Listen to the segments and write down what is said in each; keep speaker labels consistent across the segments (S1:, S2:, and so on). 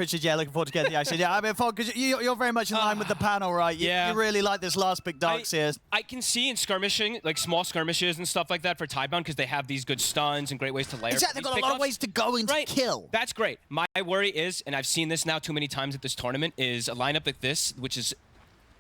S1: Pritchard, yeah, looking forward to getting the action. Yeah, I mean, because you're very much in line with the panel, right? You really like this last big Darks here.
S2: I can see in skirmishing, like small skirmishes and stuff like that for Tidebound, because they have these good stuns and great ways to layer.
S1: Exactly, they've got a lot of ways to go and to kill.
S2: That's great. My worry is, and I've seen this now too many times at this tournament, is a lineup like this, which is,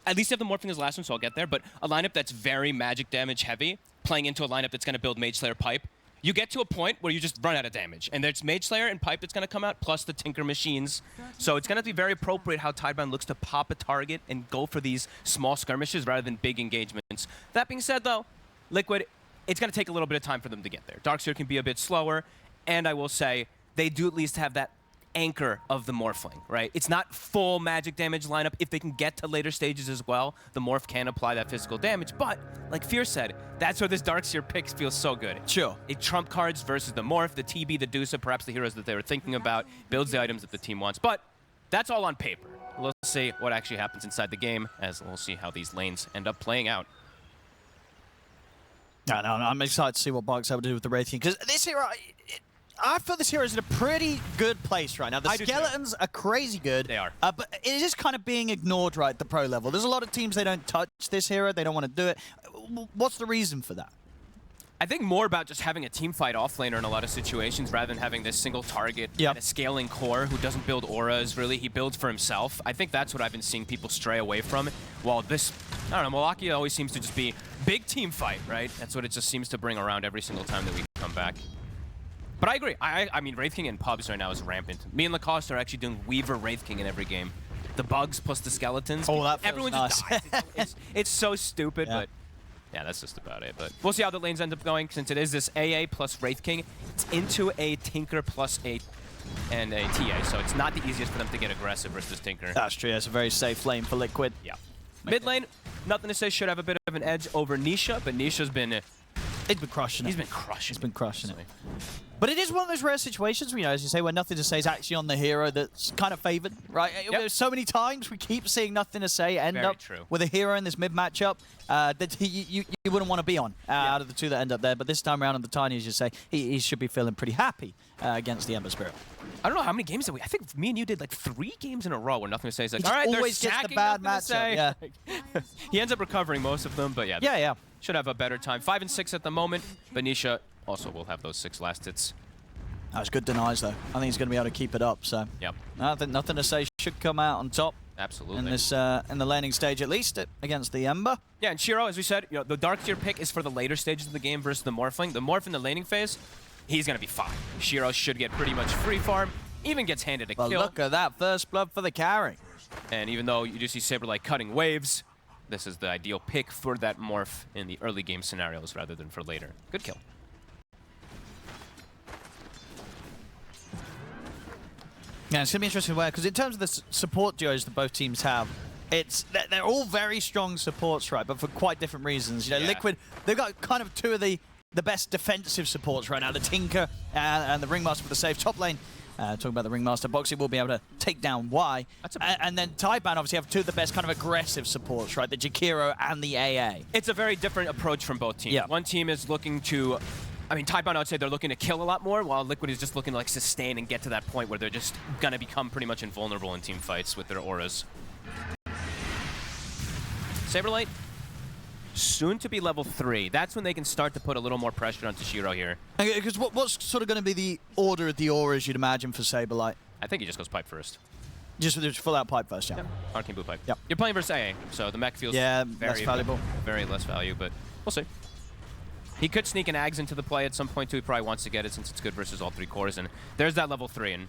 S2: at least you have the morphing as last one, so I'll get there, but a lineup that's very magic damage heavy, playing into a lineup that's going to build Mage Slayer Pipe. You get to a point where you just run out of damage, and there's Mage Slayer and Pipe that's going to come out, plus the Tinker machines. So it's going to be very appropriate how Tidebound looks to pop a target and go for these small skirmishes rather than big engagements. That being said, though, Liquid, it's going to take a little bit of time for them to get there. Darkseer can be a bit slower, and I will say, they do at least have that anchor of the morphling, right? It's not full magic damage lineup. If they can get to later stages as well, the morph can apply that physical damage. But, like Fear said, that's where this Darkseer pick feels so good.
S1: Sure.
S2: It trump cards versus the morph, the TB, the Dusa, perhaps the heroes that they were thinking about, builds the items that the team wants. But that's all on paper. We'll see what actually happens inside the game, as we'll see how these lanes end up playing out.
S1: No, I'm excited to see what Bucks able to do with the Wraith King, because this hero, I feel this hero is in a pretty good place right now. The skeletons are crazy good.
S2: They are.
S1: But it is kind of being ignored right at the pro level. There's a lot of teams, they don't touch this hero. They don't want to do it. What's the reason for that?
S2: I think more about just having a team fight offlaner in a lot of situations rather than having this single target and a scaling core who doesn't build auras, really. He builds for himself. I think that's what I've been seeing people stray away from. While this, I don't know, Wallachia always seems to just be big team fight, right? That's what it just seems to bring around every single time that we come back. But I agree. I mean, Wraith King in pubs right now is rampant. Me and Lacoste are actually doing Weaver Wraith King in every game. The bugs plus the skeletons.
S1: Oh, that feels
S2: Everyone
S1: nice.
S2: just dies. It's so stupid, but yeah, that's just about it. But we'll see how the lanes end up going, since it is this AA plus Wraith King. It's into a Tinker plus a TA, so it's not the easiest for them to get aggressive versus Tinker.
S1: That's true. It's a very safe lane for Liquid.
S2: Yeah. Mid lane, nothing to say, should have a bit of an edge over Nisha, but Nisha's been...
S1: He's been crushing it. He's been crushing it. But it is one of those rare situations, you know, as you say, where nothing to say is actually on the hero that's kind of favored, right? There's so many times we keep seeing nothing to say end up with a hero in this mid matchup that you wouldn't want to be on out of the two that end up there. But this time around on the Tiny, as you say, he should be feeling pretty happy against the Ember Spirit.
S2: I don't know how many games did we... I think me and you did like 3 games in a row where nothing to say. He's like,
S1: all right, always gets the bad matchup.
S2: Yeah. He ends up recovering most of them, but yeah. Should have a better time. 5 and 6 at the moment. Benicia also will have those 6 last hits.
S1: That was good denies, though. I think he's going to be able to keep it up. So, I think nothing to say should come out on top.
S2: Absolutely.
S1: In this in the landing stage, at least against the Ember.
S2: Yeah, and Shiro, as we said, you know, the Darkseer pick is for the later stages of the game versus the Morphling. The Morph in the laning phase, he's going to be fine. Shiro should get pretty much free farm, even gets handed a kill.
S1: Look at that first blood for the carry.
S2: And even though you do see Saberlight cutting waves, this is the ideal pick for that Morph in the early game scenarios rather than for later. Good kill.
S1: Yeah, it's going to be interesting where, because in terms of the support duos that both teams have, they're all very strong supports, right? But for quite different reasons. You know, Liquid, they've got kind of 2 of the best defensive supports right now. The Tinker and the Ringmaster for the safe top lane. Talking about the Ringmaster, Boxy will be able to take down Y. And then Tidebound obviously have 2 of the best kind of aggressive supports, right? The Jakiro and the AA.
S2: It's a very different approach from both teams.
S1: Yeah.
S2: One team is looking to... I mean, Tidebound, I would say they're looking to kill a lot more, while Liquid is just looking to like sustain and get to that point where they're just going to become pretty much invulnerable in team fights with their auras. Saberlight, soon to be level 3. That's when they can start to put a little more pressure onto Shiro here.
S1: Because what's sort of going to be the order of the auras you'd imagine for Saberlight?
S2: I think he just goes pipe first.
S1: Just full out pipe first,
S2: Yep. Arcane Blue pipe.
S1: Yep.
S2: You're playing versus AA, so the mech feels
S1: less valuable.
S2: Very less value, but we'll see. He could sneak an Ags into the play at some point too. He probably wants to get it since it's good versus all 3 cores. And there's that level 3, and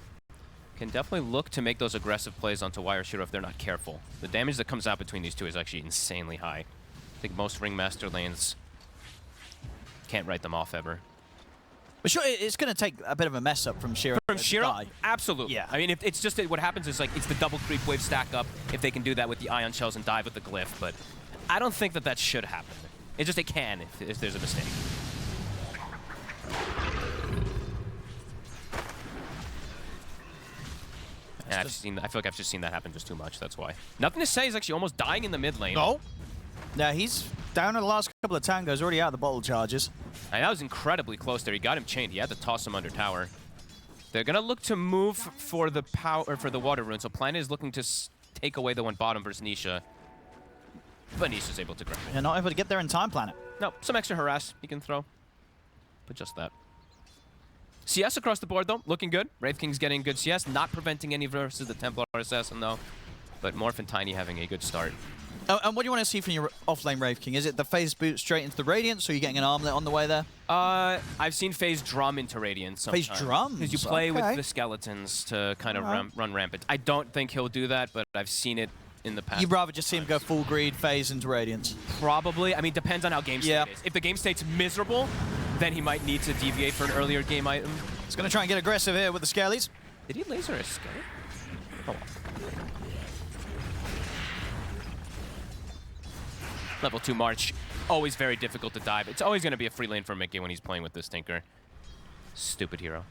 S2: can definitely look to make those aggressive plays onto Wire Shiro if they're not careful. The damage that comes out between these 2 is actually insanely high. I think most Ringmaster lanes can't write them off ever.
S1: But sure, it's going to take a bit of a mess up from Shiro.
S2: From Shiro? Absolutely.
S1: Yeah.
S2: I mean, it's just what happens is like it's the double creep wave stack up if they can do that with the Ion Shells and dive with the Glyph, but I don't think that should happen. It's just it can if there's a mistake. And I feel like I've just seen that happen just too much, that's why. Nothing to say is actually almost dying in the mid lane.
S1: No. Yeah, he's down in the last couple of tangos, already out of the bottle charges.
S2: And that was incredibly close there. He got him chained. He had to toss him under tower. They're gonna look to move for the power for the water rune. So Planet is looking to take away the one bottom versus Nisha. But Nisha's able to grab it.
S1: You're not able to get there in time, Planet.
S2: No, some extra harass he can throw. But just that. CS across the board, though, looking good. Wraith King's getting good CS, not preventing any versus the Templar assassin, though. But Morph and Tiny having a good start.
S1: And what do you want to see from your off-lane Wraith King? Is it the phase boot straight into the Radiance, or are you getting an armlet on the way there?
S2: I've seen phase drum into Radiance sometimes.
S1: Phase drums?
S2: Because you play with the skeletons to kind of run rampant. I don't think he'll do that, but I've seen it in the past.
S1: You'd rather just see him go full greed, phase into Radiance?
S2: Probably. I mean, depends on how game state is. If the game state's miserable, then he might need to deviate for an earlier game item.
S1: He's going to try and get aggressive here with the Skellies.
S2: Did he laser a Skelly? Oh. Level 2 March, always very difficult to dive. It's always going to be a free lane for Mickey when he's playing with this Tinker. Stupid hero.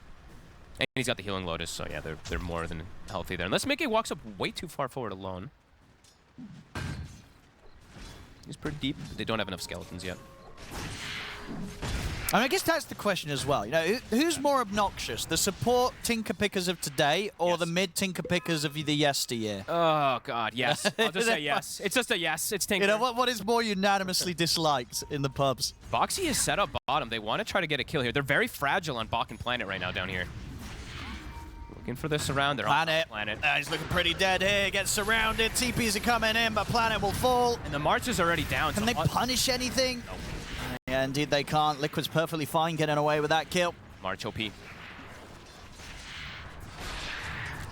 S2: And he's got the Healing Lotus, so yeah, they're more than healthy there. Unless Mickey walks up way too far forward alone. He's pretty deep, but they don't have enough skeletons yet.
S1: I mean, I guess that's the question as well. You know, who's more obnoxious, the support Tinker Pickers of today or the mid Tinker Pickers of the yesteryear?
S2: Oh, God, yes. I'll just say yes. It's just a yes. It's Tinker.
S1: You know, what is more unanimously disliked in the pubs?
S2: Boxy is set up bottom. They want to try to get a kill here. They're very fragile on Bach and Planet right now down here. Looking for this surround. They're on Planet.
S1: He's looking pretty dead here. Gets surrounded. TPs are coming in, but Planet will fall.
S2: And the March is already down.
S1: Can they punish anything?
S2: Nope.
S1: Yeah, indeed they can't. Liquid's perfectly fine getting away with that kill.
S2: March OP.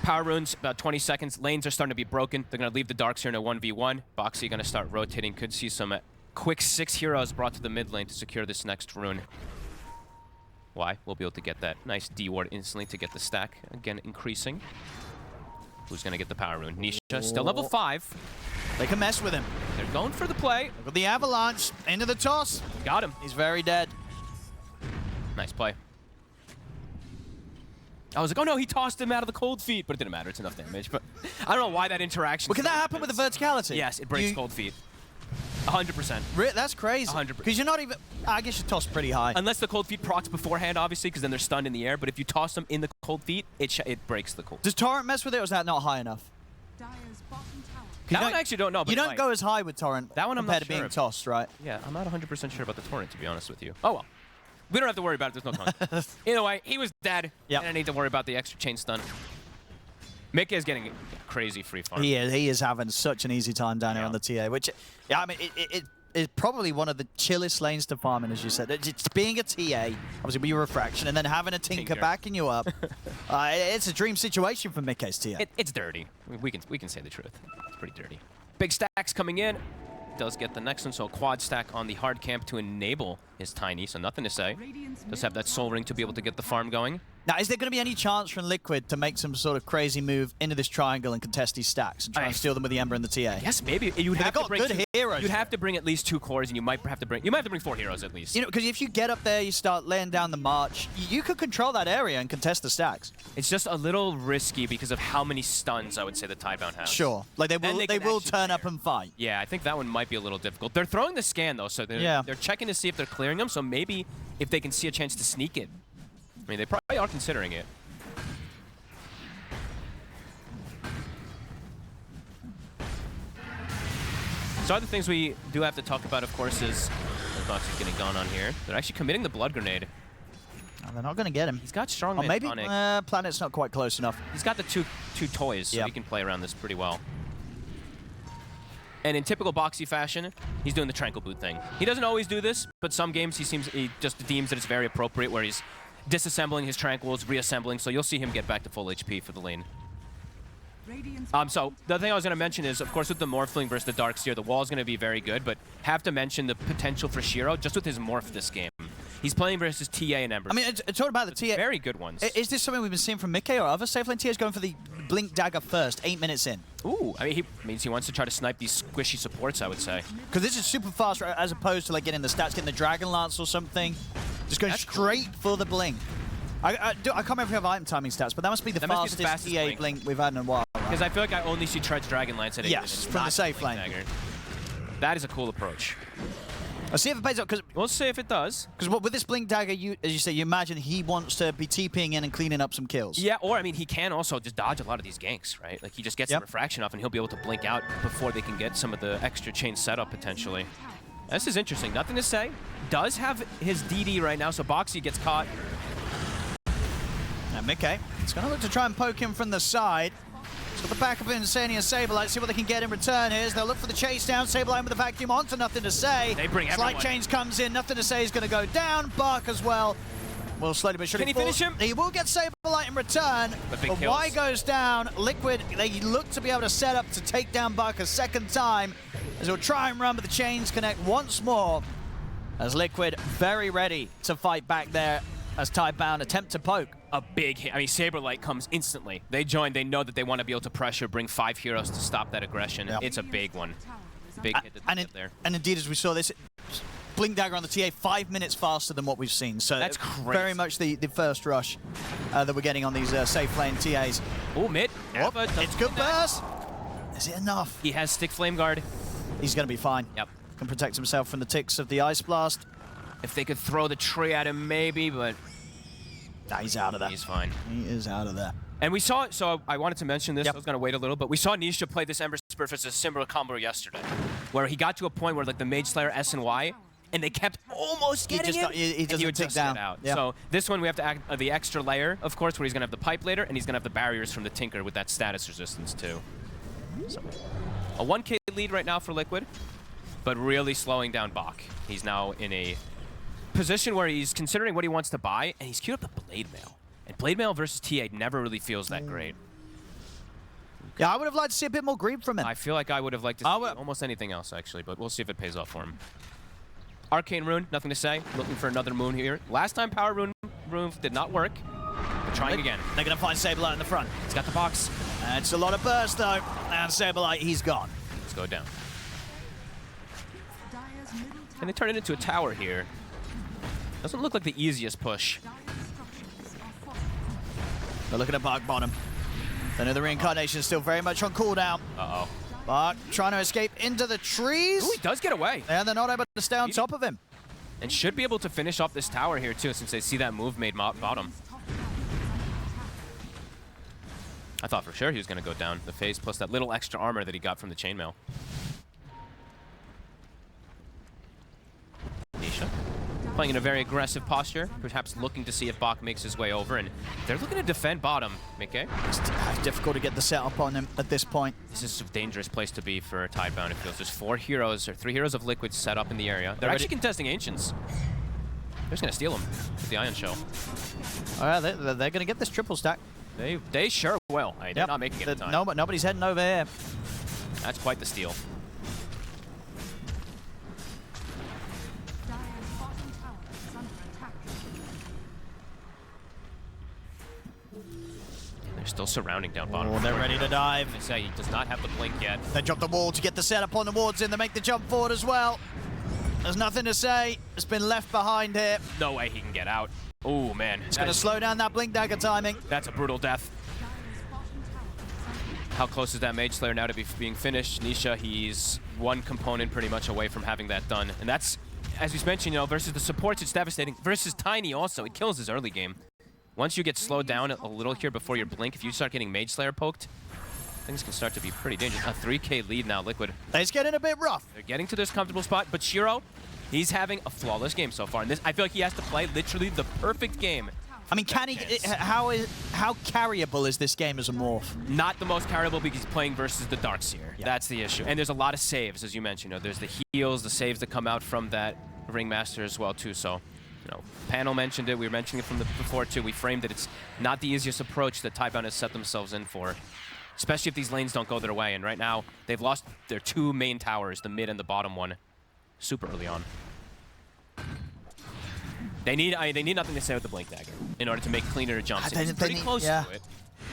S2: Power runes, about 20 seconds. Lanes are starting to be broken. They're going to leave the Darks here in a 1v1. Boxy going to start rotating. Could see some quick 6 heroes brought to the mid lane to secure this next rune. Why? We'll be able to get that nice D ward instantly to get the stack. Again, increasing. Who's going to get the power rune? Nisha, still level 5.
S1: They can mess with him.
S2: They're going for the play.
S1: Look at the avalanche into the toss.
S2: Got him.
S1: He's very dead.
S2: Nice play. I was like, oh no, he tossed him out of the cold feet, but it didn't matter. It's enough damage. But I don't know why that interaction.
S1: Well, can that happen with the verticality?
S2: Yes, it breaks cold feet. 100%.
S1: That's crazy.
S2: 100%.
S1: Because you're not even. I guess you toss pretty high.
S2: Unless the cold feet procs beforehand, obviously, because then they're stunned in the air. But if you toss them in the cold feet, it breaks the cold.
S1: Does Torrent mess with it, or is that not high enough?
S2: That one I actually don't know. But
S1: you don't go as high with Torrent.
S2: That one I'm not
S1: compared to being tossed, right?
S2: Yeah, I'm not 100% sure about the Torrent, to be honest with you. Oh well. We don't have to worry about it. There's no context. Either way, he was dead. Yeah. And I need to worry about the extra chain stun. Mickey is getting crazy free farm.
S1: He is having such an easy time down here on the TA, which, yeah, I mean, it is probably one of the chillest lanes to farm in, as you said. It's being a TA, obviously with your refraction, and then having a Tinker backing you up. It's a dream situation for Mickey's TA.
S2: It's dirty. We can say the truth. It's pretty dirty. Big stacks coming in. Does get the next one, so a quad stack on the hard camp to enable his Tiny, so nothing to say. Does have that soul ring to be able to get the farm going.
S1: Now, is there going to be any chance from Liquid to make some sort of crazy move into this triangle and contest these stacks and try and steal them with the Ember and the TA?
S2: Yes, maybe. You'd have to bring
S1: good heroes.
S2: You'd have to bring at least 2 cores, and you might have to bring 4 heroes at least.
S1: You know, because if you get up there, you start laying down the march, you could control that area and contest the stacks.
S2: It's just a little risky because of how many stuns I would say the Tidebound has.
S1: Sure, like they will turn up and fight.
S2: Yeah, I think that one might be a little difficult. They're throwing the scan though, so they're checking to see if they're clearing them. So maybe if they can see a chance to sneak it. I mean, they probably are considering it. So other things we do have to talk about, of course, is Boxy's getting gone on here. They're actually committing the Blood Grenade.
S1: Oh, they're not going to get him.
S2: He's got strong
S1: maybe Planet's not quite close enough.
S2: He's got the two toys, so he can play around this pretty well. And in typical Boxy fashion, he's doing the Tranquil Boot thing. He doesn't always do this, but some games he just deems that it's very appropriate, where he's disassembling his Tranquils, reassembling, so you'll see him get back to full HP for the lane. So the thing I was going to mention is, of course, with the Morphling versus the Darkseer, the wall is going to be very good, but have to mention the potential for Shiro just with his Morph this game. He's playing versus TA and Ember.
S1: I mean, talking about the TA.
S2: Very good ones.
S1: Is this something we've been seeing from Mickey or other safe lane TAs going for the Blink Dagger first, 8 minutes in?
S2: Ooh, I mean, he means he wants to try to snipe these squishy supports, I would say.
S1: Because this is super fast, right, as opposed to like getting the stats, getting the Dragon Lance or something. Just going straight for the Blink. I can't remember if we have item timing stats, but that must be the fastest TA blink we've had in a while.
S2: Because I feel like I only see Tread's Dragon Lance at 8 minutes.
S1: Yes, from the safe lane.
S2: That is a cool approach.
S1: I'll see if it pays off, because
S2: We'll see if it does.
S1: with this Blink Dagger, as you say, you imagine he wants to be TPing in and cleaning up some kills.
S2: Yeah, or I mean, he can also just dodge a lot of these ganks, right? Like he just gets the refraction off, and he'll be able to blink out before they can get some of the extra chain setup potentially. This is interesting. Nothing to say. Does have his DD right now, so Boxy gets caught.
S1: And Mickey, it's going to look to try and poke him from the side. It's got the back of Insane and Saberlight. See what they can get in return here. They'll look for the chase down. Saberlight with the vacuum onto Nothing to Say.
S2: They bring everyone.
S1: Slight Change comes in. Nothing to Say is going to go down. Bark as well. Will slowly but surely
S2: Can he finish him?
S1: He will get Saberlight in return.
S2: But big
S1: But
S2: kills.
S1: Y goes down. Liquid, they look to be able to set up to take down Bark a second time. As he'll try and run, but the chains connect once more. As Liquid very ready to fight back there. As Tidebound attempt to poke.
S2: A big hit. I mean, Saberlight comes instantly. They join. They know that they want to be able to pressure, bring 5 heroes to stop that aggression.
S1: Yep.
S2: It's a big one. Big hit that they get there.
S1: And indeed, as we saw this, Blink Dagger on the TA 5 minutes faster than what we've seen. So
S2: That's crazy.
S1: Very much the first rush that we're getting on these safe lane TAs.
S2: Oh, mid.
S1: Oh, it's good burst. Is it enough?
S2: He has Stick Flame Guard.
S1: He's going to be fine.
S2: Yep.
S1: Can protect himself from the ticks of the Ice Blast.
S2: If they could throw the tree at him, maybe, but
S1: Nah, he's out of there.
S2: he's fine.
S1: He is out of there.
S2: And we saw, so I wanted to mention this,
S1: Yep.
S2: I was going to wait a little, but we saw Nisha play this Ember Spirit versus a similar combo yesterday, where he got to a point where like the Mage Slayer S and Y, and they kept almost getting him,
S1: he
S2: and
S1: doesn't
S2: would
S1: tick
S2: just
S1: down.
S2: get out.
S1: Yep.
S2: So this one we have to act the extra layer, of course, where he's going to have the pipe later, and he's going to have the barriers from the Tinker with that status resistance too. So a 1K lead right now for Liquid, but really slowing down Bach. He's now in a position where he's considering what he wants to buy, and he's queued up the Blade Mail. And Blade Mail versus TA never really feels that great.
S1: Yeah, I would have liked to see a bit more greed from him.
S2: I feel like I would have liked to see almost anything else, actually, but we'll see if it pays off for him. Arcane Rune, nothing to say. Looking for another Moon here. Last time Power Rune did not work. But trying again.
S1: They're going to find Saberlight in the front.
S2: He's got the box.
S1: And it's a lot of burst, though. And Saberlight, he's gone.
S2: Let's go down. Can they turn it into a tower here? Doesn't look like the easiest push.
S1: They're looking at Bark bottom. They know the reincarnation is still very much on cooldown.
S2: Uh-oh.
S1: Bark trying to escape into the trees.
S2: Ooh, he does get away.
S1: And they're not able to stay on top of him.
S2: And should be able to finish off this tower here, too, since they see that move made bottom. I thought for sure he was going to go down. The phase plus that little extra armor that he got from the chainmail. Nisha playing in a very aggressive posture, perhaps looking to see if Bach makes his way over, and they're looking to defend bottom, Mickey.
S1: It's difficult to get the setup on him at this point.
S2: This is a dangerous place to be for Tidebound, it feels. There's 4 heroes, or 3 heroes of Liquid set up in the area. They're actually contesting Ancients. They're just going to steal them with the Ion Shell.
S1: All right, they're going to get this triple stack.
S2: They sure will. I mean, they're not making it in time.
S1: No, but nobody's heading over here.
S2: That's quite the steal. They're still surrounding down bottom.
S1: Oh, they're ready to dive.
S2: I say he does not have the blink yet.
S1: They drop the wall to get the setup on the wards in. They make the jump forward as well. There's nothing to say. It's been left behind here.
S2: No way he can get out. Oh, man.
S1: It's going to slow down that Blink Dagger timing.
S2: That's a brutal death. How close is that Mage Slayer now to being finished? Nisha, he's one component pretty much away from having that done. And that's, as we mentioned, you know, versus the supports, it's devastating. Versus Tiny also, it kills his early game. Once you get slowed down a little here before your blink, if you start getting Mage Slayer poked, things can start to be pretty dangerous. A 3K lead now, Liquid.
S1: It's getting a bit rough.
S2: They're getting to this comfortable spot, but Shiro, he's having a flawless game so far. And this, I feel like he has to play literally the perfect game.
S1: I mean, can he? How carryable is this game as a morph?
S2: Not the most carryable because he's playing versus the Darkseer.
S1: Yeah.
S2: That's the issue. And there's a lot of saves, as you mentioned. You know, there's the heals, the saves that come out from that Ringmaster as well, too. So, you know, Panel mentioned it. We were mentioning it from before, too. We framed it. It's not the easiest approach that Tidebound has set themselves in for, especially if these lanes don't go their way. And right now, they've lost their 2 main towers, the mid and the bottom one, super early on. They need nothing to say with the Blink Dagger in order to make cleaner jumps. It's pretty close to it,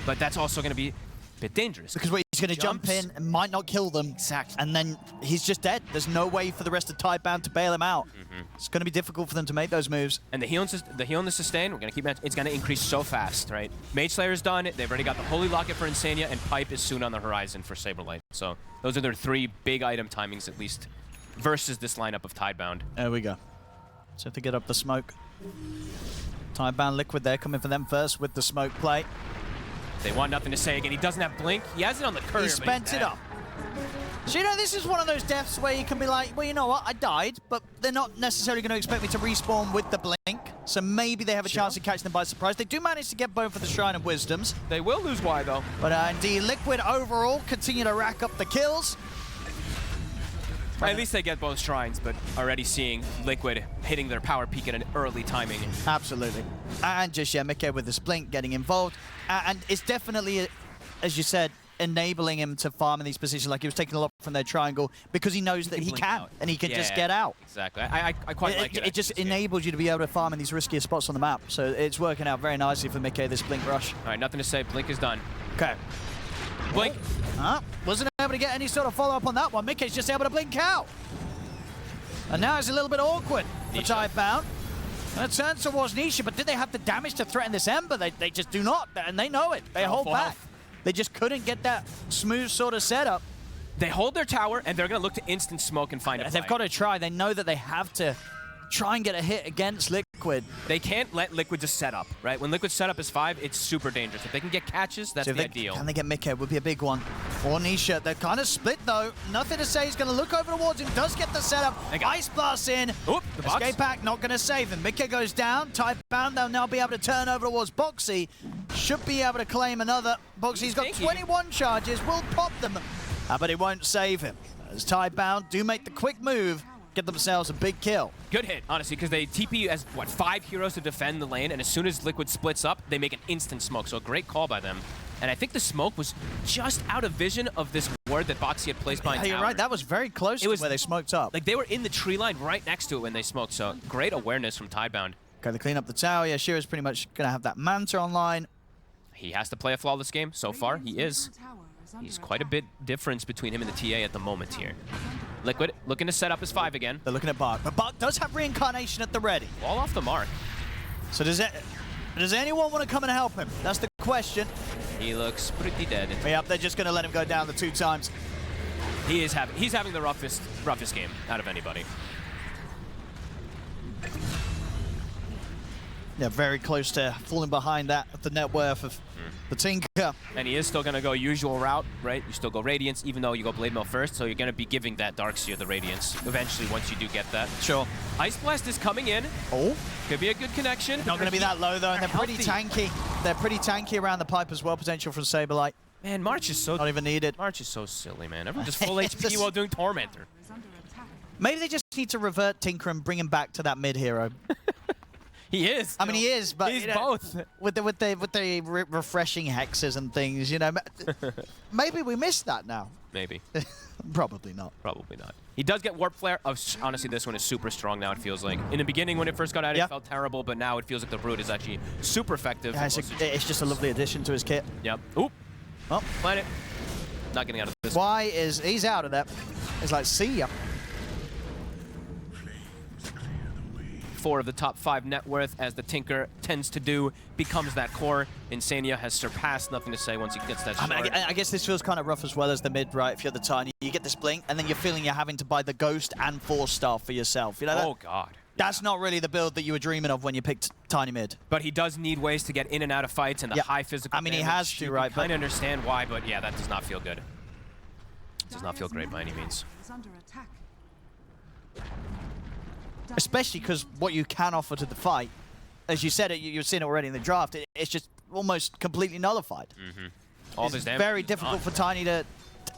S2: but that's also going to be a bit dangerous.
S1: Because he's going to jump in and might not kill them.
S2: Exactly.
S1: And then he's just dead. There's no way for the rest of Tidebound to bail him out. It's going to be difficult for them to make those moves.
S2: And the heal and the sustain, we're going to keep it. It's going to increase so fast, right? Mage Slayer's done. They've already got the Holy Locket for Insania, and Pipe is soon on the horizon for Saberlight. So those are their 3 big item timings, at least, versus this lineup of Tidebound.
S1: There we go. So to get up the smoke. Tidebound Liquid there, coming for them first with the smoke play.
S2: They want nothing to say again. He doesn't have Blink. He has it on the courier.
S1: He spent it up. So, you know, this is one of those deaths where you can be like, well, you know what, I died, but they're not necessarily going to expect me to respawn with the Blink, so maybe they have a chance of catching them by surprise. They do manage to get both for the Shrine of Wisdoms.
S2: They will lose Y, though.
S1: But indeed, Liquid overall continue to rack up the kills.
S2: At least they get both shrines, but already seeing Liquid hitting their power peak at an early timing.
S1: Absolutely. And just, yeah, Mickey with this Blink getting involved. And it's definitely, as you said, enabling him to farm in these positions. Like he was taking a lot from their triangle because he knows that he can
S2: out.
S1: and he can just get out.
S2: Exactly. I quite like it.
S1: It just enables you to be able to farm in these riskier spots on the map. So it's working out very nicely for Mickey, this Blink rush.
S2: All right, nothing to say. Blink is done.
S1: Okay.
S2: Blink.
S1: Wasn't able to get any sort of follow-up on that one. Mickey's just able to blink out. And now it's a little bit awkward for Tidebound. And it turns towards Nisha, but did they have the damage to threaten this Ember? They just do not, and they know it. They hold back. They just couldn't get that smooth sort of setup.
S2: They hold their tower, and they're going to look to instant smoke and find a play.
S1: They've got to try. They know that they have to try and get a hit against Liquid.
S2: They can't let Liquid just set up, right? When Liquid set up is 5, it's super dangerous. If they can get catches, that's the ideal.
S1: Can they get Mickey? Would be a big one. Or Nisha. They're kind of split, though. Nothing to say. He's going to look over towards him. Does get the setup. Ice Blast in.
S2: Oop, the
S1: Escape pack not going to save him. Mickey goes down. Tidebound, they'll now be able to turn over towards Boxy. Should be able to claim another. Boxy's got 21 charges. Will pop them. But it won't save him. As Tidebound do make the quick move, get themselves a big kill.
S2: Good hit, honestly, because they TP as, 5 heroes to defend the lane, and as soon as Liquid splits up, they make an instant smoke, so a great call by them. And I think the smoke was just out of vision of this ward that Boxy had placed behind tower.
S1: You're right, that was very close to where they smoked up.
S2: Like, they were in the tree line right next to it when they smoked, so great awareness from Tidebound.
S1: Okay, they clean up the tower. Yeah, Shira's pretty much going to have that Manta online.
S2: He has to play a flawless game. So far, he is. He's quite a bit difference between him and the TA at the moment here. Liquid looking to set up his 5 again.
S1: They're looking at Bark, but Bark does have Reincarnation at the ready.
S2: All off the mark.
S1: So does anyone want to come and help him? That's the question.
S2: He looks pretty dead.
S1: Yep, they're just going to let him go down the 2 times.
S2: He's having the roughest game out of anybody.
S1: Yeah, very close to falling behind that at the net worth of the Tinker.
S2: And he is still going to go usual route, right? You still go Radiance, even though you go Blade Mail first, so you're going to be giving that Darkseer the Radiance eventually once you do get that.
S1: Sure.
S2: Ice Blast is coming in.
S1: Oh.
S2: Could be a good connection.
S1: Not going to be that low, though, and they're pretty tanky. They're pretty tanky around the pipe as well, potential from Saberlight.
S2: Man, March is so...
S1: Not even needed.
S2: March is so silly, man. Everyone just full HP while doing Tormentor.
S1: Maybe they just need to revert Tinker and bring him back to that mid-hero.
S2: He is.
S1: I mean, he is, but
S2: he's both.
S1: With the refreshing hexes and things, you know. Maybe we missed that now.
S2: Maybe.
S1: Probably not.
S2: Probably not. He does get Warp Flare. Honestly, this one is super strong now, it feels like. In the beginning, when it first got out, it felt terrible, but now it feels like the Root is actually super effective.
S1: Yeah, it's just a lovely addition to his kit.
S2: Yep. Oop.
S1: Oh.
S2: Planet. Not getting out of this.
S1: He's out of that. He's like, see ya.
S2: 4 of the top 5 net worth, as the Tinker tends to do, becomes that core. Insania has surpassed, nothing to say once he gets that shard.
S1: I guess this feels kind of rough as well as the mid, right? If you're the Tiny, you get this blink, and then you're feeling you're having to buy the Ghost and 4-star for yourself. You know,
S2: God.
S1: That's not really the build that you were dreaming of when you picked Tiny mid.
S2: But he does need ways to get in and out of fights and the high physical damage.
S1: He has to, right?
S2: I kind of understand why, but yeah, that does not feel good. It does not feel great by any means.
S1: Especially because what you can offer to the fight, as you said, you've seen it already in the draft, it's just almost completely nullified.
S2: All this damage.
S1: Very difficult for Tiny to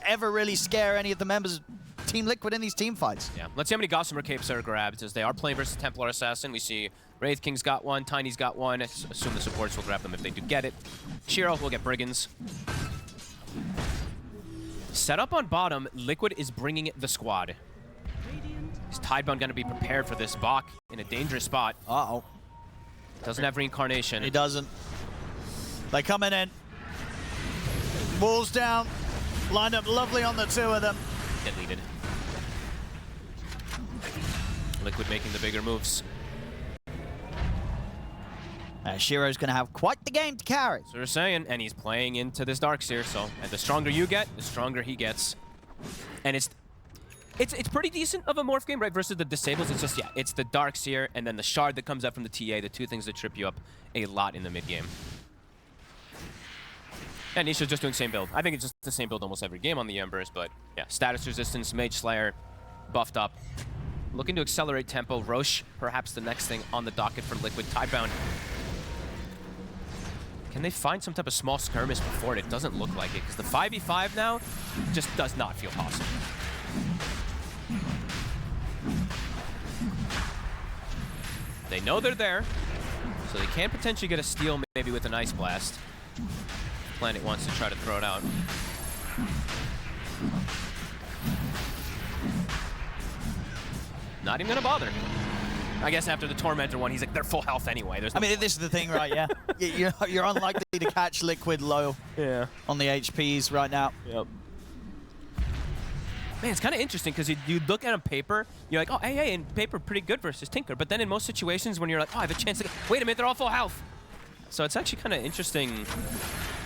S1: ever really scare any of the members of Team Liquid in these team fights.
S2: Yeah, let's see how many Gossamer Capes are grabbed, as they are playing versus Templar Assassin. We see Wraith King's got one, Tiny's got one. Assume the supports will grab them if they do get it. Shiro will get Brigands. Set up on bottom, Liquid is bringing the squad. Is Tidebound going to be prepared for this? Bach in a dangerous spot.
S1: Uh-oh.
S2: Doesn't have Reincarnation.
S1: He doesn't. They coming in. Walls down. Lined up lovely on the 2 of them.
S2: Deleted. Liquid making the bigger moves.
S1: Shiro's going to have quite the game to carry.
S2: So we're saying, and he's playing into this Darkseer, so and the stronger you get, the stronger he gets. And it's It's pretty decent of a morph game, right? Versus the disables, it's just, yeah, it's the Darkseer and then the shard that comes up from the TA, the two things that trip you up a lot in the mid game. And Nisha's just doing same build. I think it's just the same build almost every game on the Embers, but yeah, status resistance, Mage Slayer, buffed up. Looking to accelerate tempo. Roche, perhaps the next thing on the docket for Liquid. Tidebound. Can they find some type of small skirmish before it? It doesn't look like it, because the 5v5 now just does not feel possible. They know they're there, so they can potentially get a steal maybe with an Ice Blast. Planet wants to try to throw it out. Not even gonna bother. I guess after the Tormentor one, he's like, they're full health anyway. There's no
S1: this is the thing, right? Yeah, you're unlikely to catch Liquid low.
S2: Yeah.
S1: On the HPs right now.
S2: Yep. Man, it's kind of interesting because you look at on paper, you're like, oh, AA in paper pretty good versus Tinker. But then in most situations when you're like, oh, I have a chance to get, wait a minute, they're all full health. So it's actually kind of interesting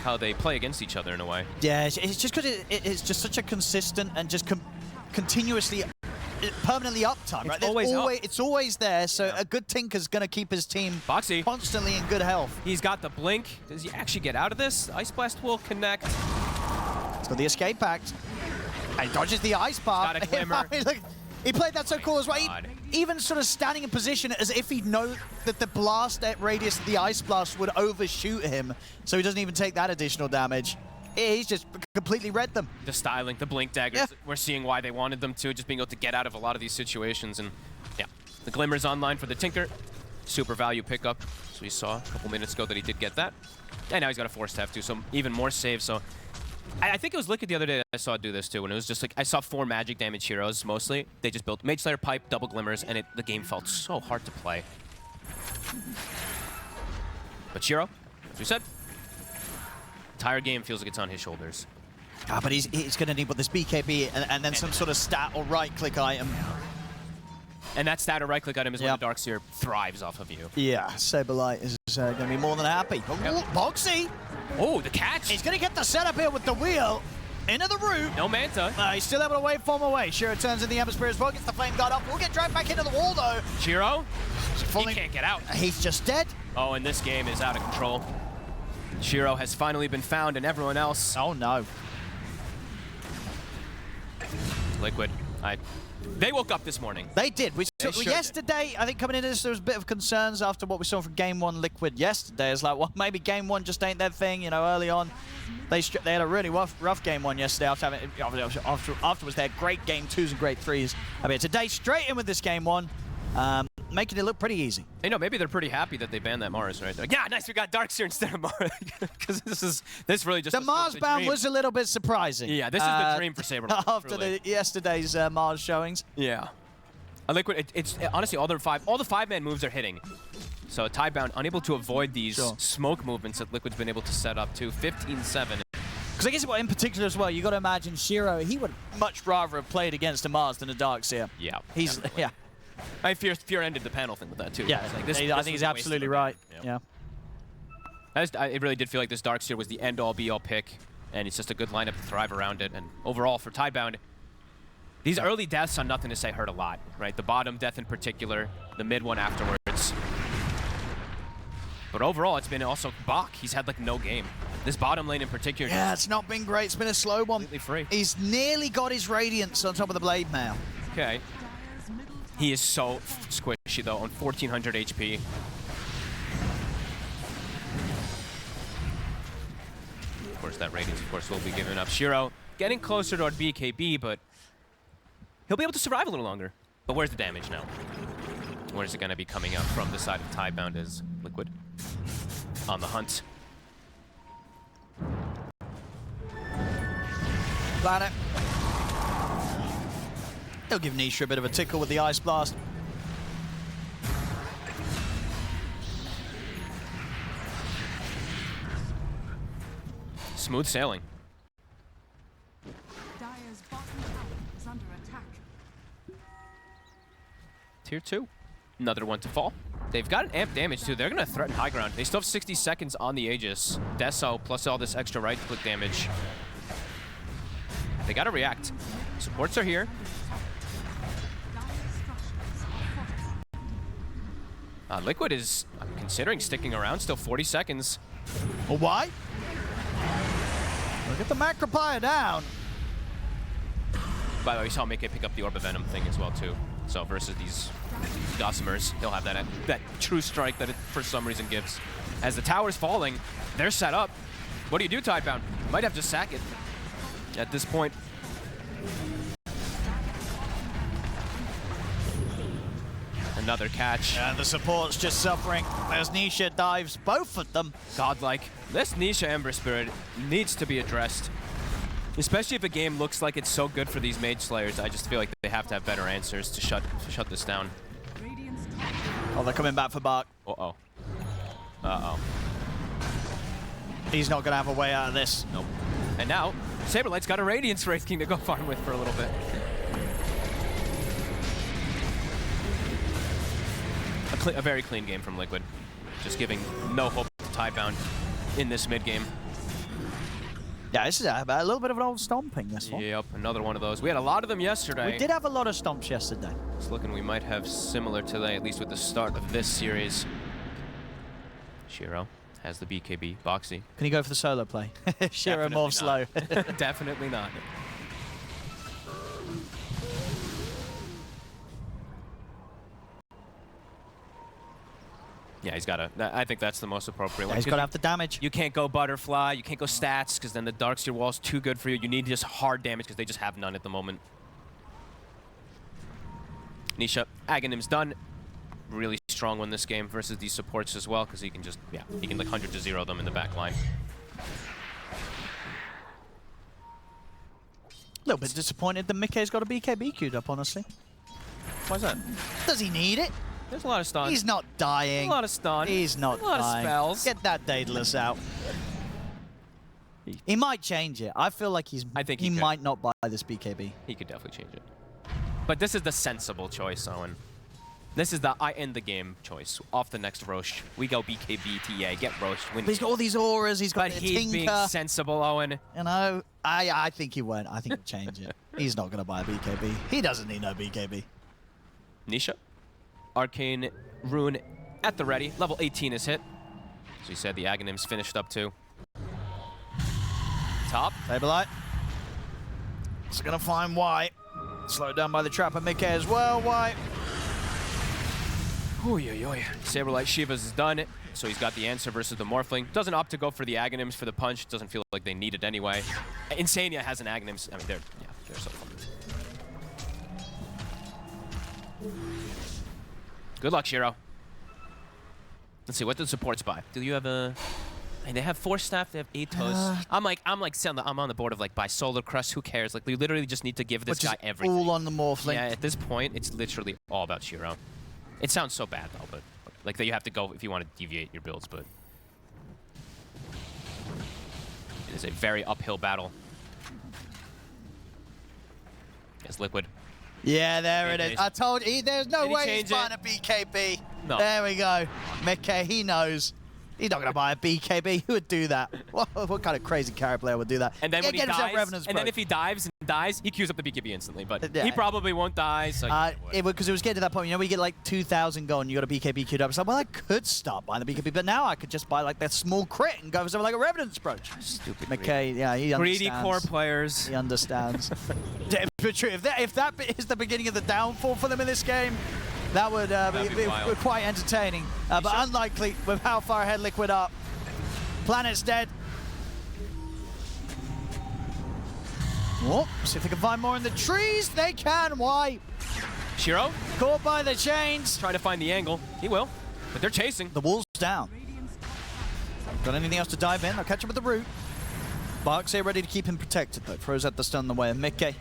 S2: how they play against each other in a way.
S1: Yeah, it's just because it's just such a consistent and just continuously, permanently uptime, right? It's always there, so yeah. A good Tinker's going to keep his team
S2: Boxy
S1: constantly in good health.
S2: He's got the blink. Does he actually get out of this? Ice Blast will connect.
S1: He's got the escape pact. And he dodges the ice bar.
S2: Got a glimmer.
S1: Look, he played that so cool as well. Even sort of standing in position as if he'd know that the blast radius of the Ice Blast would overshoot him, so he doesn't even take that additional damage. He's just completely read them.
S2: The styling, the blink daggers, yeah. We're seeing why they wanted them to, just being able to get out of a lot of these situations. And yeah, the Glimmer's online for the Tinker. Super value pickup. So we saw a couple minutes ago that he did get that. And now he's got a Force Staff too, so even more save. So I think it was Liquid the other day that I saw do this too, when it was just like, I saw 4 magic damage heroes mostly. They just built Mage Slayer, Pipe, double Glimmers, and the game felt so hard to play. But Shiro, as we said, entire game feels like it's on his shoulders.
S1: But he's going to need this BKB and then some sort of stat or right-click item.
S2: And that stat or right-click item is when the Darkseer thrives off of you.
S1: Yeah, Saberlight is going to be more than happy. Yep. Boxy!
S2: Oh, the catch!
S1: He's going to get the setup here with the wheel. Into the root.
S2: No Manta.
S1: He's still able to waveform away. Shiro turns in the Ember Spirit as well, gets the Flame Guard up. We'll get dragged back into the wall, though.
S2: Shiro? He can't get out.
S1: He's just dead.
S2: Oh, and this game is out of control. Shiro has finally been found, and everyone else.
S1: Oh, no.
S2: Liquid. They woke up this morning.
S1: They did. Yesterday, I think coming into this, there was a bit of concerns after what we saw from Game 1 Liquid yesterday. It's like, well, maybe Game 1 just ain't their thing, you know, early on. They had a really rough Game 1 yesterday afterwards they had great Game 2s and great 3s. I mean, today, straight in with this Game 1. Making it look pretty easy.
S2: You know, maybe they're pretty happy that they banned that Mars, right? They're like, yeah, nice, we got Darkseer instead of Mars. Because this really just...
S1: The Mars ban was a little bit surprising.
S2: Yeah, this is the dream for Saberlight.
S1: After yesterday's Mars showings.
S2: Yeah. Liquid, it's honestly, all the 5-man moves are hitting. So Tidebound unable to avoid these smoke movements that Liquid's been able to set up to 15-7.
S1: Because I guess in particular as well, you got to imagine Shiro, he would much rather have played against a Mars than a Darkseer.
S2: Yeah.
S1: Yeah.
S2: Fear ended the panel thing with that too.
S1: Yeah,
S2: like,
S1: I think he's absolutely right. Yeah.
S2: It really did feel like this Darkseer was the end-all, be-all pick, and it's just a good lineup to thrive around it. And overall, for Tidebound, these early deaths on Nothing to Say hurt a lot, right? The bottom death in particular, the mid one afterwards. But overall, it's been also Bach. He's had like no game. This bottom lane in particular.
S1: Yeah, it's not been great. It's been a slow one.
S2: Completely free.
S1: He's nearly got his Radiance on top of the Blade Mail.
S2: Okay. He is so squishy, though, on 1,400 HP. Of course, that Radiance, of course, will be given up. Shiro getting closer toward BKB, but he'll be able to survive a little longer. But where's the damage now? Where's it going to be coming up from the side of Tidebound as Liquid on the hunt?
S1: Planet. He'll give Nisha a bit of a tickle with the Ice Blast.
S2: Smooth sailing.
S3: Dire's bottom tower is under attack.
S2: Tier 2. Another one to fall. They've got an amp damage too. They're going to threaten high ground. They still have 60 seconds on the Aegis. Deso plus all this extra right-click damage. They got to react. Supports are here. Liquid is considering sticking around, still 40 seconds.
S1: Well, why? Look at the Macropire down.
S2: By the way, we saw Mickey pick up the Orb of Venom thing as well, too. So versus these Gossamers, he'll have that true strike that it for some reason gives. As the tower's falling, they're set up. What do you do, Tidebound? Might have to sack it at this point. Another catch.
S1: And the support's just suffering. There's Nisha dives, both of them.
S2: Godlike. This Nisha Ember Spirit needs to be addressed. Especially if a game looks like it's so good for these Mage Slayers, I just feel like they have to have better answers to shut this down.
S1: Oh, they're coming back for Bark.
S2: Uh-oh. Uh-oh.
S1: He's not going to have a way out of this.
S2: Nope. And now, Saberlight's got a Radiance Wraith King to go farm with for a little bit. A very clean game from Liquid. Just giving no hope to Tidebound in this mid-game.
S1: Yeah, this is a little bit of an old stomping, this one.
S2: Yep, another one of those. We had a lot of them yesterday.
S1: We did have a lot of stomps yesterday.
S2: It's looking we might have similar today, at least with the start of this series. Shiro has the BKB. Boxy.
S1: Can he go for the solo play? Shiro more slow.
S2: Definitely not. Yeah, he's got to. I think that's the most appropriate one.
S1: He's got to have the damage.
S2: You can't go butterfly. You can't go stats because then the Darkseer wall's too good for you. You need just hard damage because they just have none at the moment. Nisha, Aghanim's done. Really strong one this game versus these supports as well because he can just, he can like 100 to 0 them in the back line.
S1: A little bit disappointed that Mickey's got a BKB queued up, honestly.
S2: Why's that?
S1: Does he need it?
S2: There's a lot of stun.
S1: He's not dying.
S2: A lot of stun.
S1: He's not dying.
S2: A lot of spells.
S1: Get that Daedalus out. He might change it. I feel like he might not buy this BKB.
S2: He could definitely change it. But this is the sensible choice, Owen. This is the I end the game choice. Off the next Roche. We go BKB, TA, get Roche. Win.
S1: But he's got all these auras. He's got
S2: but
S1: the
S2: he's being
S1: Tinker.
S2: sensible, Owen.
S1: You know, I think he won't. I think he'll change it. He's not going to buy a BKB. He doesn't need no BKB.
S2: Nisha. Arcane Rune at the ready. Level 18 is hit. As we said, the Aghanim's finished up too. Top.
S1: Saberlight. It's going to find White. Slowed down by the Trapper Mickey as well. White.
S2: Saberlight Shiva's is done. So he's got the answer versus the Morphling. Doesn't opt to go for the Aghanims for the punch. Doesn't feel like they need it anyway. Insania has an Aghanims. I mean, they're so fun. Good luck, Shiro. Let's see, what do the supports buy? Do you have a... And they have 4 staff, they have 8 toes. I'm on the board of like buy Solar Crust, who cares? Like we literally just need to give this guy everything.
S1: All on the Morphling.
S2: Yeah, at this point, it's literally all about Shiro. It sounds so bad though, but like that you have to go if you want to deviate your builds, but it is a very uphill battle. It's Liquid.
S1: Yeah, there it is. I told you, there's no way he's buying a BKB.
S2: No.
S1: There we go. Mickey, he knows. He's not going to buy a BKB. Who would do that? What kind of crazy character player would do that?
S2: And then when he dives, and then if he dives and dies, he queues up the BKB instantly. But he probably won't die. So
S1: because it was getting to that point, you know, we get like 2,000 gold and you got a BKB queued up. It's like, well, I could start buying the BKB, but now I could just buy like that small crit and go for something like a Revenant's Brooch.
S2: Stupid.
S1: Mickey, yeah, he understands.
S2: Greedy core players.
S1: He understands. But true, if that is the beginning of the downfall for them in this game, that would be quite entertaining. But unlikely with how far ahead Liquid are. Planet's dead. Oh, see if they can find more in the trees. They can. Why?
S2: Shiro?
S1: Caught by the chains.
S2: Trying to find the angle. He will. But they're chasing.
S1: The wall's down. Got anything else to dive in? I'll catch him with the root. Barks here ready to keep him protected though. Throws out the stun the way of Mickey.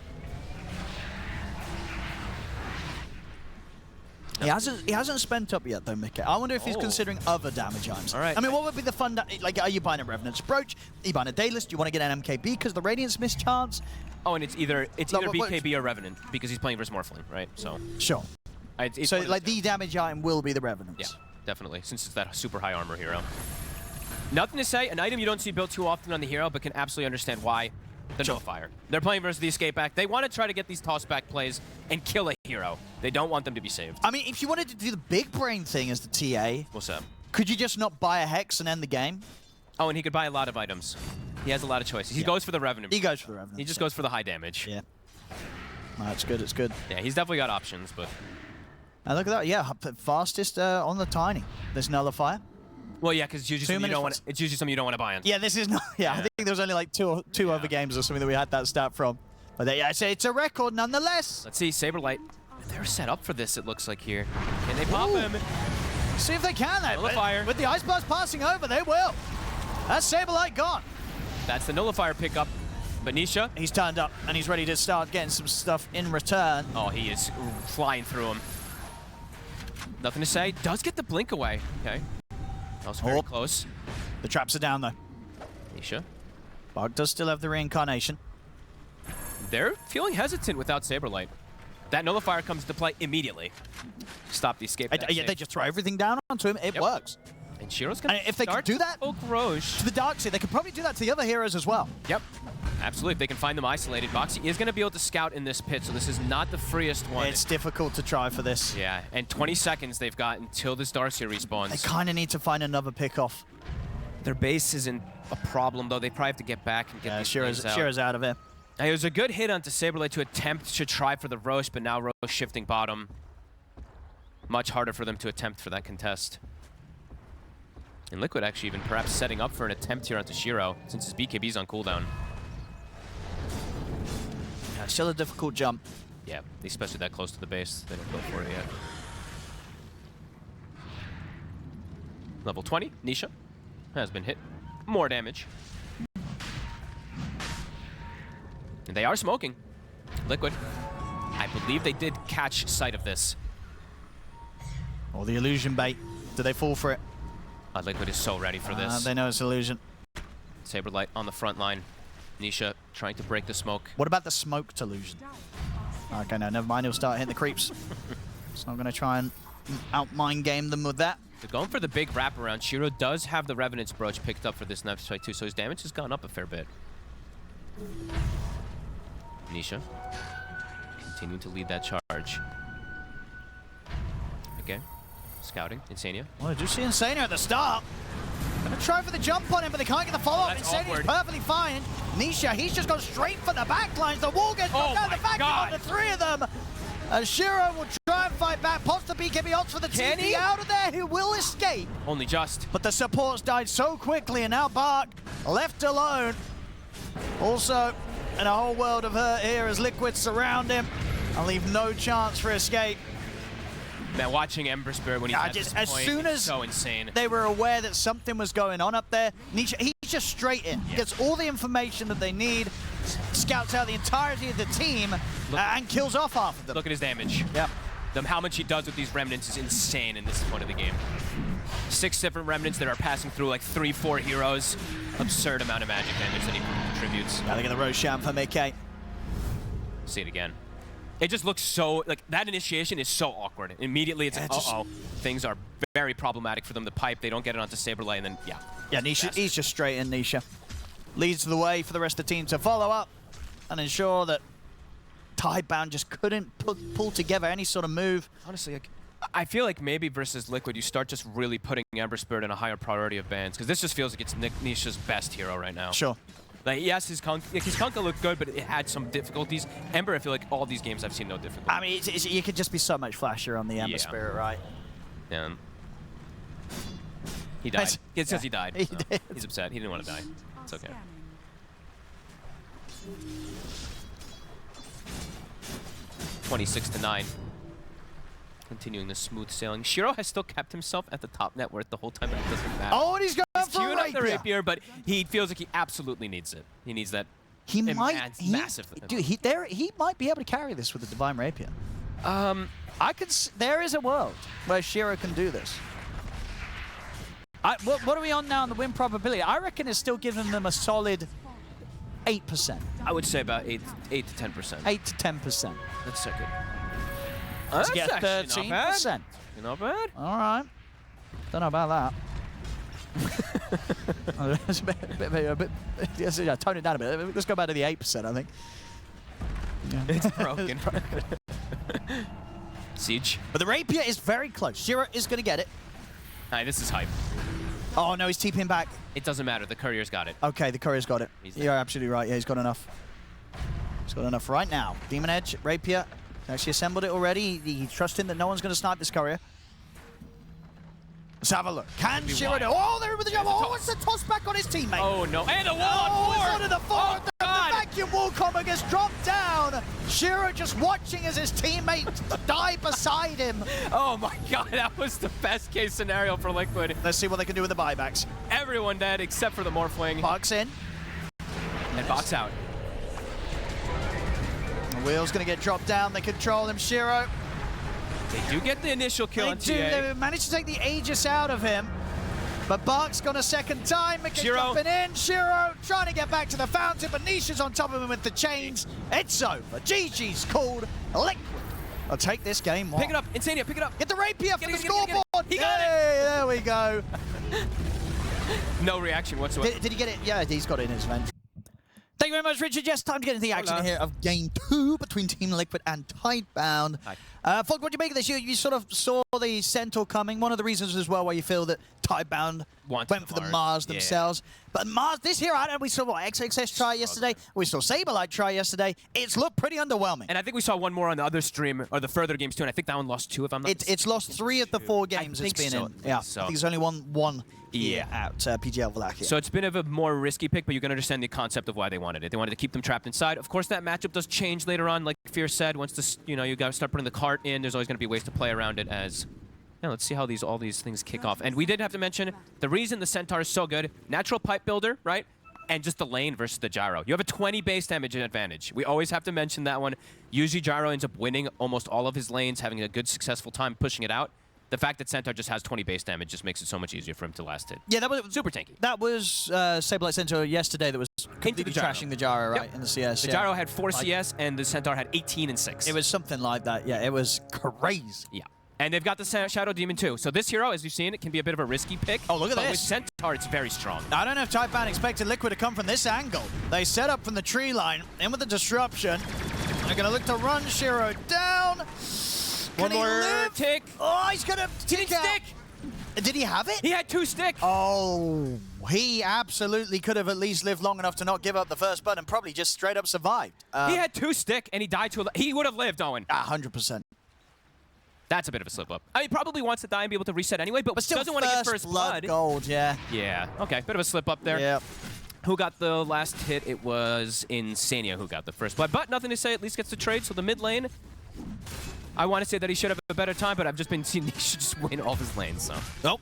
S1: He hasn't spent up yet though, Mickey. I wonder if he's considering other damage items.
S2: All right.
S1: I mean, what would be the fun? Like, are you buying a Revenant's Brooch? Are you buying a Daedalus? Do you want to get an MKB because the Radiance mischance?
S2: Oh, and it's either BKB or Revenant because he's playing versus Morphling, right? So
S1: sure.
S2: It's
S1: so like the damage item will be the Revenants.
S2: Yeah, definitely. Since it's that super high armor hero. Nothing to say. An item you don't see built too often on the hero, but can absolutely understand why. the Nullifier. They're playing versus the escape back. They want to try to get these toss back plays and kill a hero. They don't want them to be saved.
S1: I mean, if you wanted to do the big brain thing as the TA,
S2: What's up?
S1: could you just not buy a Hex and end the game?
S2: Oh, and he could buy a lot of items. He has a lot of choices. He goes for the Revenant.
S1: He goes for the Revenant.
S2: He just goes for the high damage.
S1: Yeah. No, it's good, it's good.
S2: Yeah, he's definitely got options, but...
S1: And look at that, yeah, fastest on the Tiny. This Nullifier.
S2: Well, yeah, because it's usually something you don't want to buy on.
S1: Yeah, this is not. Yeah, I think there was only like two other games or something that we had that stat from. But yeah, it's a record nonetheless.
S2: Let's see, Saberlight. They're set up for this, it looks like here. Can they pop him?
S1: See if they can, though.
S2: Nullifier.
S1: With the Ice Blast passing over, they will. That's Saberlight gone.
S2: That's the Nullifier pickup. But Nisha.
S1: He's turned up, and he's ready to start getting some stuff in return.
S2: Oh, he is flying through him. Nothing to say. Does get the blink away. Okay. That was very close.
S1: The traps are down, though.
S2: Nisha.
S1: Bug does still have the reincarnation.
S2: They're feeling hesitant without Saberlight. That Nullifier comes to play immediately. Stop the escape.
S1: Yeah, they just throw everything down onto him. It works.
S2: And Shiro's going to
S1: if they can do that to the Dark Sea, they could probably do that to the other heroes as well.
S2: Yep. Absolutely. If they can find them isolated. Boxy is going to be able to scout in this pit, so this is not the freest one.
S1: It's difficult to try for this.
S2: Yeah, and 20 seconds they've got until this Darkseer respawns.
S1: They kind of need to find another pick-off.
S2: Their base isn't a problem, though. They probably have to get back and get these things out.
S1: Shiro's out of it.
S2: Now, it was a good hit onto Saberlight to attempt to try for the Roche, but now Roche shifting bottom. Much harder for them to attempt for that contest. And Liquid actually even perhaps setting up for an attempt here onto Shiro, since his BKB's on cooldown.
S1: Yeah, still a difficult jump.
S2: Yeah, especially that close to the base. They don't go for it yet. Level 20, Nisha has been hit. More damage. And they are smoking. Liquid. I believe they did catch sight of this.
S1: Or the illusion bait. Do they fall for it?
S2: Liquid is so ready for this.
S1: They know it's illusion.
S2: Saberlight on the front line. Nisha trying to break the smoke.
S1: What about the smoked illusion? Okay, no, never mind. He'll start hitting the creeps. So I'm going to try and out-mind game them with that.
S2: They're going for the big wraparound. Shiro does have the Revenant's Brooch picked up for this next fight too, so his damage has gone up a fair bit. Nisha continuing to lead that charge. Again, scouting. Insania.
S1: Well, I do see Insania at the start. Gonna try for the jump on him, but they can't get the follow-up. Insania's perfectly fine. Nisha, he's just gone straight for the backlines. The wall gets knocked out. The back on the three of them. Shiro will try and fight back. Pops the BKB odds for the TP out of there. He will escape.
S2: Only just.
S1: But the supports died so quickly, and now Bark left alone. Also, in a whole world of hurt here as Liquid surround him and leave no chance for escape.
S2: Man, watching Ember Spirit when he's at this
S1: as
S2: point
S1: soon as
S2: so insane.
S1: They were aware that something was going on up there, Nisha, he's just straight in.
S2: Yeah.
S1: Gets all the information that they need, scouts out the entirety of the team, and kills off half of them.
S2: Look at his damage.
S1: Yep.
S2: How much he does with these Remnants is insane in this point of the game. 6 different Remnants that are passing through like 3-4 heroes. Absurd amount of magic damage that he contributes.
S1: Look at the Roshan for Mickey.
S2: See it again. It just looks so, like, that initiation is so awkward. Immediately it's like, uh-oh. Things are very problematic for them to pipe. They don't get it onto Saberlight, and then, yeah.
S1: Yeah, Nisha, he's just straight in, Nisha. Leads the way for the rest of the team to follow up and ensure that Tidebound just couldn't pull together any sort of move.
S2: Honestly, like, I feel like maybe versus Liquid, you start just really putting Ember Spirit in a higher priority of bans, because this just feels like it's Nisha's best hero right now.
S1: Sure.
S2: Like, yes, his Kunkka looked good, but it had some difficulties. Ember, I feel like all these games I've seen no difficulty.
S1: I mean, you could just be so much flashier on the Ember Spirit, right?
S2: Yeah. He died. It says he died.
S1: He
S2: So
S1: did.
S2: he's upset. He didn't want to die. It's okay. 26-9. Continuing the smooth sailing. Shiro has still kept himself at the top net worth the whole time. It doesn't matter.
S1: Oh, and he's going for
S2: queuing up the
S1: rapier.
S2: rapier, but he feels like he absolutely needs it. He needs that.
S1: He might,
S2: massive.
S1: Dude, he might be able to carry this with the Divine Rapier. There is a world where Shiro can do this. What are we on now on the win probability? I reckon it's still giving them a solid 8%.
S2: I would say about 8 to 10%.
S1: 8 to 10%.
S2: Let's check it.
S1: Let's
S2: That's
S1: get
S2: actually
S1: 13%.
S2: Not bad.
S1: All right. Don't know about that. Yeah, tone it down a bit. Let's go back to the 8%, I think. Yeah.
S2: It's broken. Siege.
S1: But the rapier is very close. Shiro is going to get it.
S2: Alright, this is hype.
S1: Oh, no, he's TPing back.
S2: It doesn't matter. The courier's got it.
S1: Okay, the courier's got it. You're absolutely right. Yeah, he's got enough. He's got enough right now. Demon Edge, rapier. He's actually assembled it already. He's trusting that no one's going to snipe this courier. Let's have a look. Can Shiro do? Oh, there with the jump. Oh, it's a toss back on his teammate.
S2: Oh, no. And the wall
S1: Oh,
S2: on
S1: onto the forward. The vacuum wall combo gets dropped down. Shiro just watching as his teammate die beside him.
S2: Oh my god, that was the best case scenario for Liquid.
S1: Let's see what they can do with the buybacks.
S2: Everyone dead except for the Morphling.
S1: Box in.
S2: And box out.
S1: The wheel's going to get dropped down. They control him. Shiro.
S2: They do get the initial kill on TA.
S1: They managed to take the Aegis out of him. But Bark's gone a second time.
S2: Shiro.
S1: Jumping in. Shiro trying to get back to the fountain, but Nisha's on top of him with the chains. It's over. GG's called. Liquid. I'll take this game.
S2: Pick it up. Insania, pick it up.
S1: Get the rapier for the
S2: it,
S1: scoreboard.
S2: He got it.
S1: There we go.
S2: No reaction whatsoever.
S1: Did he get it? Yeah, he's got it in his vent. Thank you very much, Richard. Yes, time to get into the action here of Game 2 between Team Liquid and Tidebound. Falk, what do you make of this? You sort of saw the Centaur coming. One of the reasons as well why you feel that Tidebound went for the Mars themselves. But Mars, this here, we saw what, XXS try yesterday. We saw Saberlight try yesterday. It's looked pretty underwhelming.
S2: And I think we saw one more on the other stream, or the further games too, and I think that one lost 2 if I'm not mistaken.
S1: It's lost 3 of the 4 games it's been in. Yeah, I think there's only one here at PGL Wallachia.
S2: So it's been a more risky pick, but you can understand the concept of why they wanted it. They wanted to keep them trapped inside. Of course, that matchup does change later on, like Fear said. Once this, you got to start putting the cart in, there's always going to be ways to play around it as... Yeah, let's see how all these things kick off. And we did have to mention, the reason the Centaur is so good, natural pipe builder, right? And just the lane versus the gyro. You have a 20 base damage advantage. We always have to mention that one. Usually gyro ends up winning almost all of his lanes, having a good, successful time pushing it out. The fact that Centaur just has 20 base damage just makes it so much easier for him to last it.
S1: Yeah, that was
S2: super tanky.
S1: That was Saberlight Centaur yesterday that was completely trashing the gyro, right, in the CS.
S2: The gyro had 4 CS, and the Centaur had 18 and 6.
S1: It was something like that, yeah. It was crazy.
S2: Yeah. And they've got the Shadow Demon too. So this hero, as you've seen, it can be a bit of a risky pick.
S1: Oh, look at
S2: but
S1: this.
S2: With Centaur, it's very strong.
S1: I don't know if Tidebound expected Liquid to come from this angle. They set up from the tree line, in with the disruption. They're going to look to run Shiro down.
S2: One more tick.
S1: Oh, he's going to tick out.
S2: Stick.
S1: Did he have it?
S2: He had 2 stick.
S1: Oh, he absolutely could have at least lived long enough to not give up the first blood and probably just straight up survived.
S2: He had 2 stick, and he died to he would have lived, Owen.
S1: 100%.
S2: That's a bit of a slip up. I mean, he probably wants to die and be able to reset anyway, but still doesn't want to get first blood.
S1: Gold, yeah.
S2: Yeah. Okay, bit of a slip up there.
S1: Yeah.
S2: Who got the last hit? It was Insania who got the first blood, but nothing to say. At least gets the trade. So the mid lane, I want to say that he should have a better time, but I've just been seeing he should just win all of his lanes. So
S1: nope.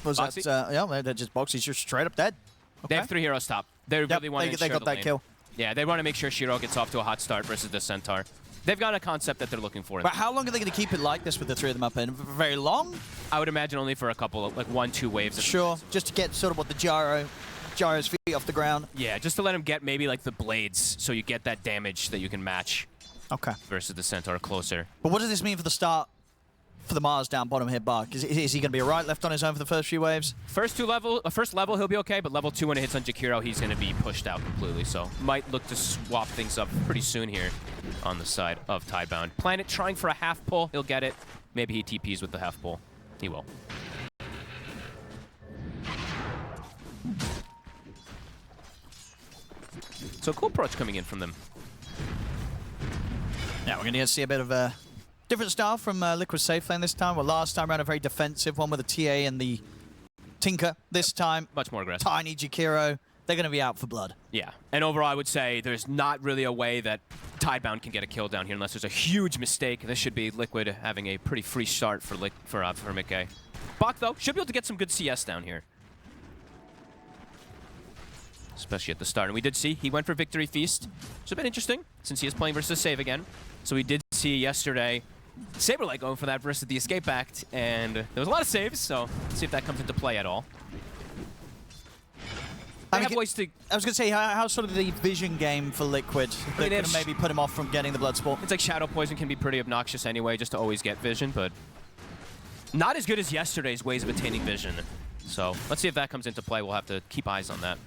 S1: Was
S2: Boxy?
S1: that? Yeah, they're just Boxy's just straight up dead. Okay.
S2: They have 3 heroes top. They really want to.
S1: They got that kill.
S2: Yeah, they want to make sure Shiro gets off to a hot start versus the Centaur. They've got a concept that they're looking for.
S1: But how long are they going to keep it like this with the 3 of them up in? Very long?
S2: I would imagine only for a couple of, like 1-2 waves.
S1: Sure, just to get sort of what the gyro's feet off the ground.
S2: Yeah, just to let him get maybe like the blades, so you get that damage that you can match.
S1: Okay.
S2: Versus the Centaur closer.
S1: But what does this mean for the start for the Mars down bottom here, Bark? Is he going to be a right, left on his own for the first few waves?
S2: First level he'll be okay, but level 2 when it hits on Jakiro, he's going to be pushed out completely. So might look to swap things up pretty soon here on the side of Tidebound. Planet trying for a half pull, he'll get it. Maybe he TPs with the half pull. He will. So cool approach coming in from them.
S1: Yeah, we're going to see a bit of a different style from Liquid safe lane this time. Well, last time around a very defensive one with the TA and the Tinker. This time,
S2: much more aggressive.
S1: Tiny Jakiro. They're going to be out for blood.
S2: Yeah, and overall, I would say there's not really a way that Tidebound can get a kill down here unless there's a huge mistake. This should be Liquid having a pretty free start for Mickey. Bach, though, should be able to get some good CS down here. Especially at the start. And we did see he went for Victory Feast, which is a bit interesting since he is playing versus Save again. So we did see yesterday Saberlight going for that versus the Escape Act, and there was a lot of saves, so let's see if that comes into play at all. I was going to say, how sort of the vision game for Liquid that could maybe put him off from getting the blood sport? It's like Shadow Poison can be pretty obnoxious anyway, just to always get vision, but not as good as yesterday's ways of attaining vision. So let's see if that comes into play. We'll have to keep eyes on that.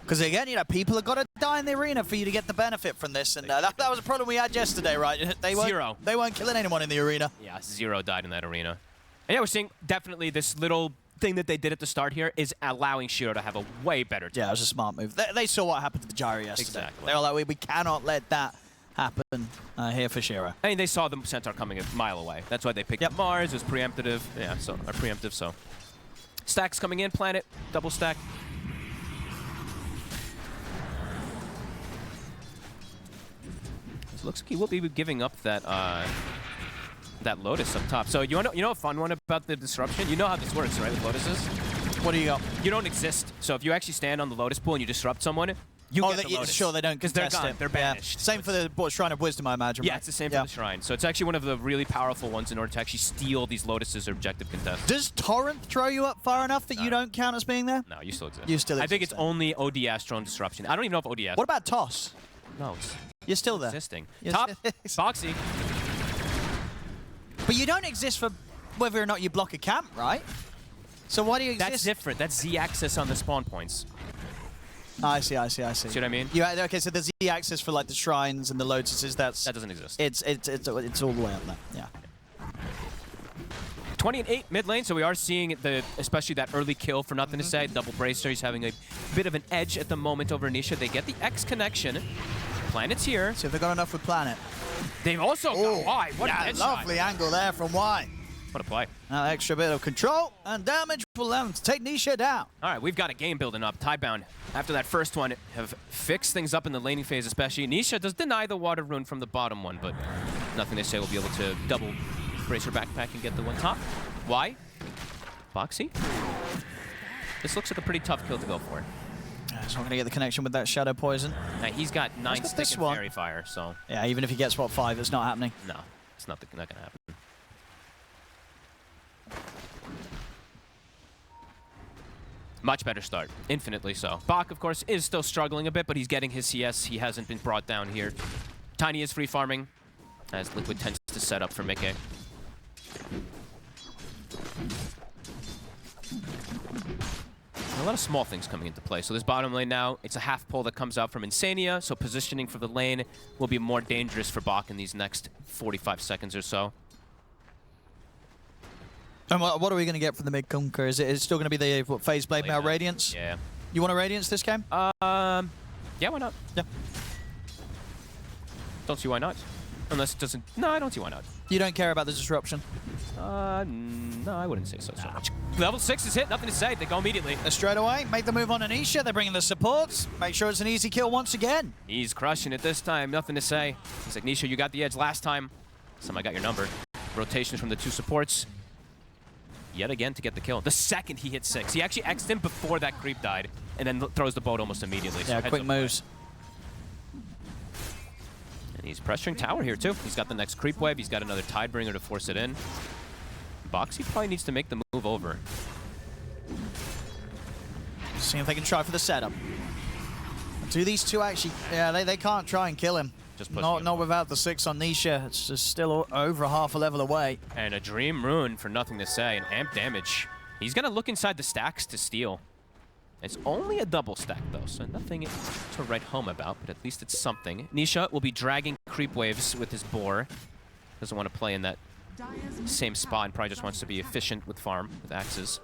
S1: Because again, you know, people have got to die in the arena for you to get the benefit from this, and that was a problem we had yesterday, right? They weren't killing anyone in the arena.
S2: Yeah, 0 died in that arena. And yeah, we're seeing definitely this little thing that they did at the start here is allowing Shiro to have a way better time.
S1: Yeah, it was a smart move. They saw what happened to the Gyro yesterday.
S2: Exactly.
S1: They were like, we cannot let that happen here for Shiro.
S2: I mean, they saw the Centaur coming a mile away. That's why they picked Mars. It was preemptive. Yeah, so preemptive. So stacks coming in, planet, double stack. Looks like he will be giving up that that Lotus up top. So you know a fun one about the disruption? You know how this works, right, with Lotuses?
S1: What do you got?
S2: You don't exist. So if you actually stand on the Lotus pool and you disrupt someone, you get the Lotus.
S1: Sure, they don't
S2: because they're
S1: contest
S2: gone.
S1: it.
S2: They're banished.
S1: Same for the Shrine of Wisdom, I imagine.
S2: Yeah,
S1: right?
S2: it's the same for the Shrine. So it's actually one of the really powerful ones in order to actually steal these Lotuses or objective contests.
S1: Does Torrent throw you up far enough that you don't count as being there?
S2: No, you still exist.
S1: You still exist.
S2: I think it's only ODS drone disruption. I don't even know if ODS.
S1: What about Toss?
S2: No, it's
S1: You're still there.
S2: existing.
S1: You're
S2: Top,
S1: still-
S2: Boxy.
S1: But you don't exist for whether or not you block a camp, right? So why do you exist?
S2: That's different. That's Z-axis on the spawn points.
S1: I see.
S2: See what I mean?
S1: Yeah. Okay. So the Z-axis for like the shrines and the lotuses. That
S2: doesn't exist.
S1: It's all the way up there. Yeah.
S2: 20 and 8 mid lane, so we are seeing especially that early kill for nothing to say. Double Bracer, he's having a bit of an edge at the moment over Nisha. They get the X connection. Planet's here.
S1: See if they've got enough with Planet.
S2: They've also got Y. What a headshot.
S1: Lovely angle there from Y.
S2: What a play.
S1: Now extra bit of control and damage will allow them to take Nisha down.
S2: All right, we've got a game building up. Tidebound, after that first one, have fixed things up in the laning phase especially. Nisha does deny the water rune from the bottom one, but nothing to say we'll be able to double brace her backpack and get the one top. Why? Boxy? This looks like a pretty tough kill to go for.
S1: So I'm going to get the connection with that Shadow Poison.
S2: Now, he's got 9
S1: got
S2: stick
S1: this
S2: and
S1: one.
S2: Fairy Fire, so...
S1: Yeah, even if he gets, what, 5, it's not happening.
S2: No, it's not going to happen. Much better start, infinitely so. Bach, of course, is still struggling a bit, but he's getting his CS. He hasn't been brought down here. Tiny is free farming, as Liquid tends to set up for Mickey. A lot of small things coming into play. So this bottom lane now, it's a half pull that comes out from Insania, so positioning for the lane will be more dangerous for Bach in these next 45 seconds or so.
S1: And what are we going to get from the mid-conquer? Is it still going to be the Phase Blade Mail Radiance?
S2: Yeah.
S1: You want a Radiance this game?
S2: Yeah, why not?
S1: Yeah.
S2: Don't see why not. Unless it doesn't... No, I don't see why not.
S1: You don't care about the disruption?
S2: No, I wouldn't say so much. Level 6 is hit, nothing to say. They go immediately.
S1: Straight away, make the move on Anisha. They're bringing the supports. Make sure it's an easy kill once again.
S2: He's crushing it this time, nothing to say. He's like, Nisha, you got the edge last time. I got your number. Rotations from the 2 supports. Yet again to get the kill. The second he hit 6. He actually X'd him before that creep died, and then throws the boat almost immediately.
S1: Yeah,
S2: so
S1: quick moves.
S2: And he's pressuring tower here too. He's got the next creep wave. He's got another Tidebringer to force it in. Boxy probably needs to make the move over.
S1: See if they can try for the setup. Do these two actually... Yeah, they can't try and kill him.
S2: Just push
S1: not without the 6 on Nisha. It's just still over half a level away.
S2: And a Dream Rune for nothing to say. And amp damage. He's going to look inside the stacks to steal. It's only a double stack, though, so nothing to write home about, but at least it's something. Nisha will be dragging creep waves with his boar. Doesn't want to play in that same spot and probably just wants to be efficient with farm, with axes.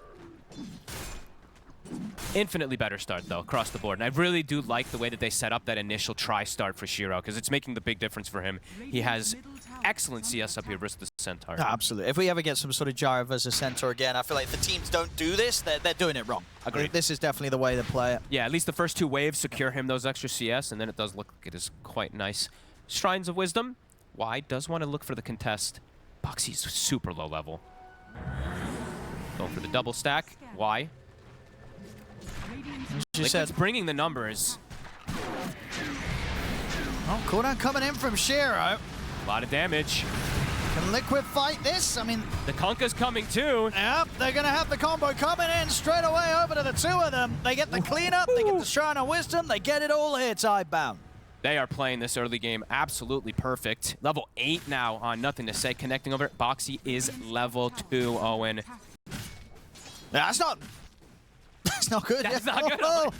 S2: Infinitely better start, though, across the board. And I really do like the way that they set up that initial try start for Shiro, because it's making the big difference for him. He has excellent CS up here versus the Centaur.
S1: Absolutely. If we ever get some sort of Gyro versus Centaur again, I feel like if the teams don't do this, they're doing it wrong.
S2: Agreed.
S1: This is definitely the way to play it.
S2: Yeah, at least the first 2 waves secure him those extra CS, and then it does look like it is quite nice. Shrines of Wisdom. Y does want to look for the contest. Boxy's super low level. Going for the double stack. Y.
S1: She said,
S2: bringing the numbers.
S1: oh, cooldown coming in from Shiro.
S2: A lot of damage.
S1: Can Liquid fight this? I mean...
S2: The Kunkka's coming too.
S1: Yep, they're going to have the combo coming in straight away over to the 2 of them. They get the cleanup, they get the Shrine of Wisdom, they get it all here, Tidebound.
S2: They are playing this early game absolutely perfect. Level 8 now on nothing to say. Connecting over. Boxy is level 2, Owen.
S1: Yeah, that's not That's not good.
S2: That's not good.
S1: Oh.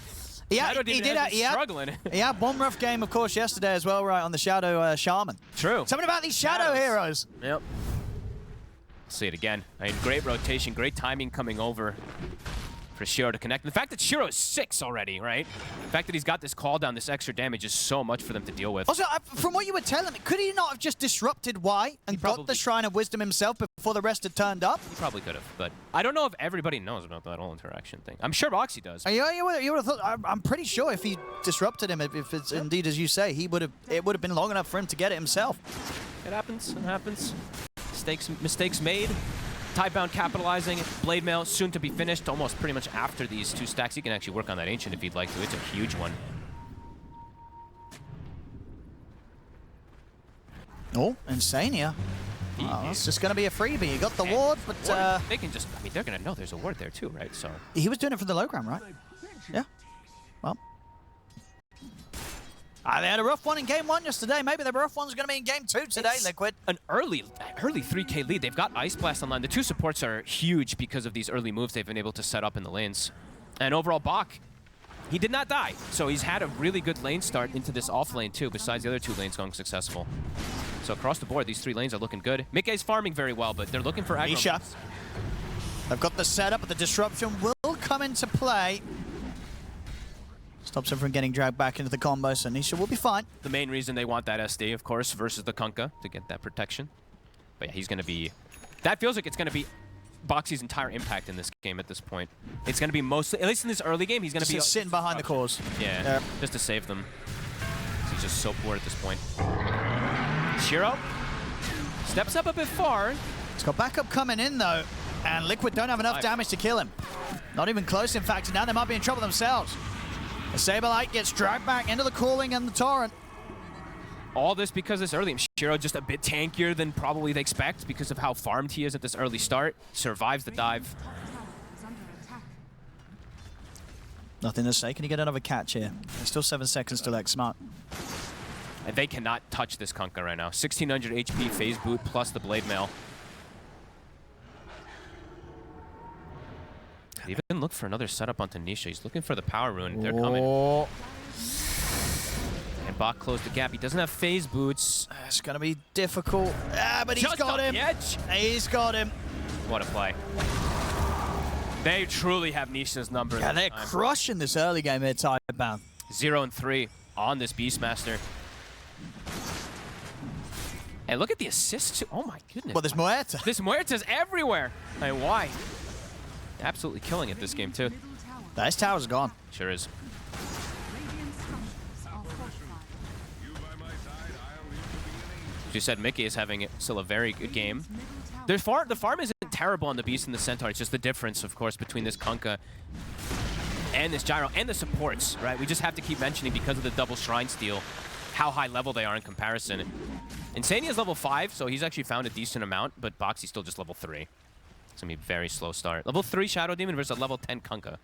S2: Shadow Demon has been struggling.
S1: He had one rough game, of course, yesterday as well, right, on the Shadow Shaman.
S2: True.
S1: Something about these Shadow heroes.
S2: Yep. See it again. I mean, great rotation, great timing coming over for Shiro to connect. And the fact that Shiro is 6 already, right? The fact that he's got this call down, this extra damage is so much for them to deal with.
S1: Also, from what you were telling me, could he not have just disrupted Y and got the Shrine of Wisdom himself before the rest had turned up?
S2: He probably could have, but I don't know if everybody knows about that whole interaction thing. I'm sure Boxy does.
S1: You would have thought. I'm pretty sure if he disrupted him, if it's indeed as you say, it would have been long enough for him to get it himself.
S2: It happens. It happens. Mistakes made. Tidebound capitalizing. Blade Mail soon to be finished, almost pretty much after these 2 stacks. He can actually work on that Ancient if he'd like to. It's a huge one.
S1: Oh, Insania. It's just going to be a freebie. He got the ward, but...
S2: they can just... I mean, they're going to know there's a ward there too, right? So
S1: he was doing it for the low ground, right? Yeah. Well... they had a rough one in game 1 yesterday. Maybe the rough one's going to be in game 2 today, Liquid.
S2: An early 3K lead. They've got Ice Blast online. The 2 supports are huge because of these early moves they've been able to set up in the lanes. And overall, Bach, he did not die. So he's had a really good lane start into this off lane too, besides the other 2 lanes going successful. So across the board, these 3 lanes are looking good. Mickey's farming very well, but they're looking for aggro.
S1: Nisha. They've got the setup, but the disruption will come into play. Stops him from getting dragged back into the combo, so Nisha will be fine.
S2: The main reason they want that SD, of course, versus the Kunkka to get that protection. But yeah, he's going to be... That feels like it's going to be Boxy's entire impact in this game at this point. It's going to be mostly, at least in this early game, he's going to be...
S1: sitting behind the cores.
S2: Yeah, just to save them. He's just so poor at this point. Shiro steps up a bit far.
S1: He's got backup coming in, though, and Liquid don't have enough damage to kill him. Not even close, in fact, and now they might be in trouble themselves. The Saberlight gets dragged back into the Calling and the Torrent.
S2: All this because this early. Shiro just a bit tankier than probably they expect because of how farmed he is at this early start. Survives the dive.
S1: Nothing to say. Can you get another catch here? There's still 7 seconds to X Smart.
S2: And they cannot touch this Kunkka right now. 1600 HP phase boot plus the Blade Mail. They even look for another setup onto Nisha. He's looking for the power rune. They're coming. And Bach closed the gap. He doesn't have phase boots.
S1: It's going to be difficult. But he's got him. He's got him.
S2: What a play. They truly have Nisha's number.
S1: Yeah, they're crushing this early game here, Tidebound.
S2: 0-3 on this Beastmaster. And look at the assists too. Oh my goodness.
S1: Well, there's Muerta.
S2: This Muerta's everywhere. I mean, why? Absolutely killing it this game too.
S1: This tower's gone.
S2: Sure is. As you said, Mickey is having still a very good game. The farm isn't terrible on the Beast and the Centaur. It's just the difference, of course, between this Kunkka and this Gyro and the supports, right? We just have to keep mentioning because of the double Shrine steal how high level they are in comparison. Insania's level 5, so he's actually found a decent amount, but Boxy's still just level 3. It's going to be a very slow start. Level 3 Shadow Demon versus a level 10 Kunkka.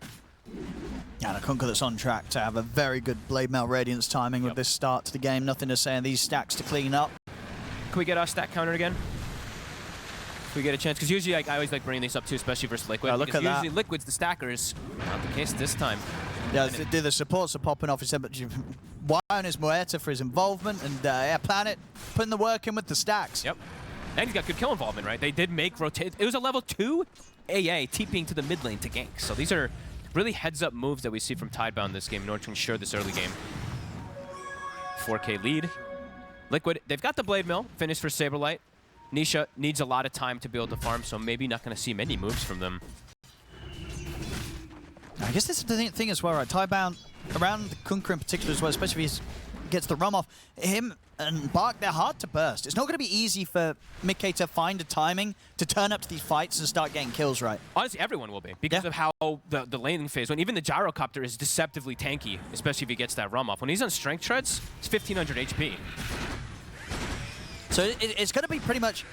S1: Yeah, and a Kunkka that's on track to have a very good Blade Mail Radiance timing with this start to the game. Nothing to say on these stacks to clean up.
S2: Can we get our stack counter again? Can we get a chance? Because usually I always like bringing these up too, especially versus Liquid.
S1: Yeah, look at that.
S2: Usually Liquid's the stackers. Not the case this time.
S1: Yeah, the supports are popping off. Why on his Muerta for his involvement, and yeah, Planet putting the work in with the stacks.
S2: Yep. And he's got good kill involvement, right? They did make rotate. It was a level 2 AA TPing to the mid lane to gank. So these are really heads-up moves that we see from Tidebound this game in order to ensure this early game. 4K lead. Liquid, they've got the Blade Mill finished for Saberlight. Nisha needs a lot of time to be able to farm, so maybe not going to see many moves from them.
S1: I guess this is the thing as well, right? Tidebound, around the Kunkka in particular as well, especially if he gets the rum off. Him and Bach, they're hard to burst. It's not going to be easy for Mickey to find a timing to turn up to these fights and start getting kills right.
S2: Honestly, everyone will be, because of how the laning phase went. Even the Gyrocopter is deceptively tanky, especially if he gets that rum off. When he's on Strength Treads, it's 1500 HP.
S1: So it's going to be pretty much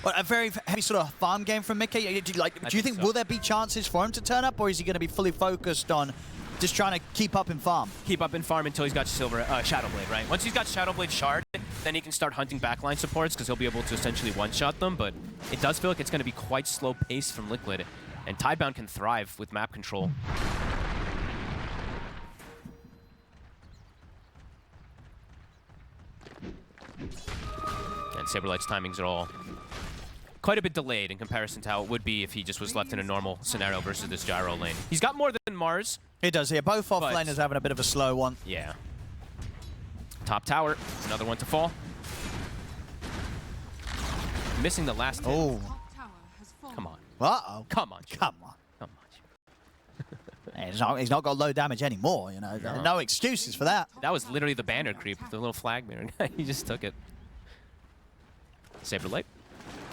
S1: a very heavy sort of farm game from Mickey. Do you think will there be chances for him to turn up, or is he going to be fully focused on just trying to keep up in farm?
S2: Keep up in farm until he's got Shadowblade, right? Once he's got Shadowblade Shard, then he can start hunting backline supports because he'll be able to essentially one-shot them, but it does feel like it's going to be quite slow pace from Liquid, and Tidebound can thrive with map control. Saberlight's timings are all quite a bit delayed in comparison to how it would be if he just was left in a normal scenario versus this gyro lane. He's got more than Mars.
S1: He does here. Both off
S2: But-
S1: laners having a bit of a slow one.
S2: Yeah. Top tower, another one to fall. Missing the last hit.
S1: Oh,
S3: Top tower has fallen.
S2: Come on.
S1: uh-oh.
S2: Come on, Jim.
S1: Come on.
S2: Come on.
S1: Hey, he's not got low damage anymore, you know. No excuses for that.
S2: That was literally the banner creep, the little flag mirror. He just took it. Saberlight.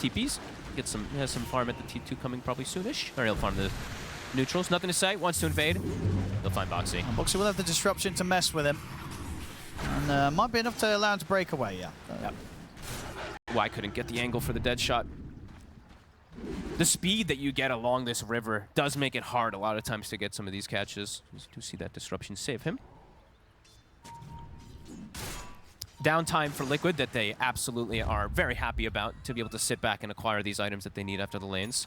S2: TPs. Get some, has some farm at the T2 coming probably soonish. Or he'll farm the neutrals. Nothing to say. Wants to invade. They'll find Boxy.
S1: Boxy will have the disruption to mess with him. And might be enough to allow him to break away, yeah.
S2: Yep. Why couldn't get the angle for the dead shot? The speed that you get along this river does make it hard a lot of times to get some of these catches. You do see that disruption save him. Downtime for Liquid that they absolutely are very happy about to be able to sit back and acquire these items that they need after the lanes.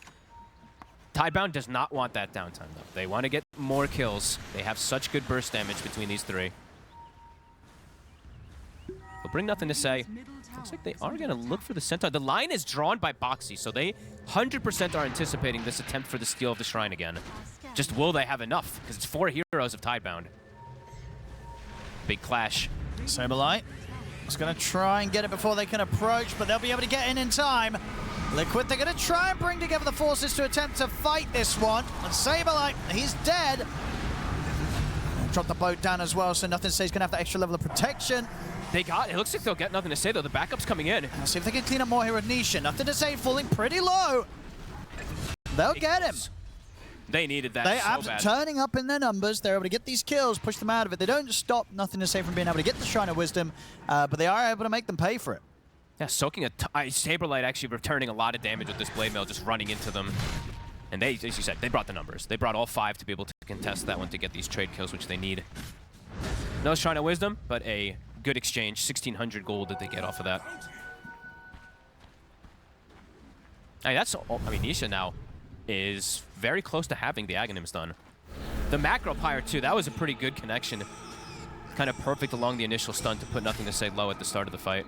S2: Tidebound does not want that downtime, though. They want to get more kills. They have such good burst damage between these three. They'll bring nothing to say. Looks like they are going to look for the centaur. The line is drawn by Boxy, so they 100% are anticipating this attempt for the steal of the shrine again. Just will they have enough? Because it's 4 heroes of Tidebound. Big clash.
S1: Saberlight is going to try and get it before they can approach, but they'll be able to get in time. Liquid, they're going to try and bring together the forces to attempt to fight this one. And Saberlight, he's dead. Drop the boat down as well, so nothing to say he's going to have that extra level of protection.
S2: They got it. Looks like they'll get nothing to say, though. The backup's coming in.
S1: Let's see if they can clean up more here with Nisha. Nothing to say, falling pretty low. They'll get him.
S2: They needed that
S1: They
S2: so
S1: are
S2: bad.
S1: turning up in their numbers. They're able to get these kills, push them out of it. They don't stop nothing to say from being able to get the Shrine of Wisdom, but they are able to make them pay for it.
S2: Yeah, soaking a Saberlight actually returning a lot of damage with this Blade Mail, just running into them. And they, as you said, they brought the numbers. They brought all 5 to be able to contest that one to get these trade kills, which they need. No Shrine of Wisdom, but a good exchange. 1,600 gold that they get off of that. I mean, that's all. I mean, Nisha now is very close to having the Aghanims done. The Macro Pyre, too, that was a pretty good connection. Kind of perfect along the initial stun to put nothing to say low at the start of the fight.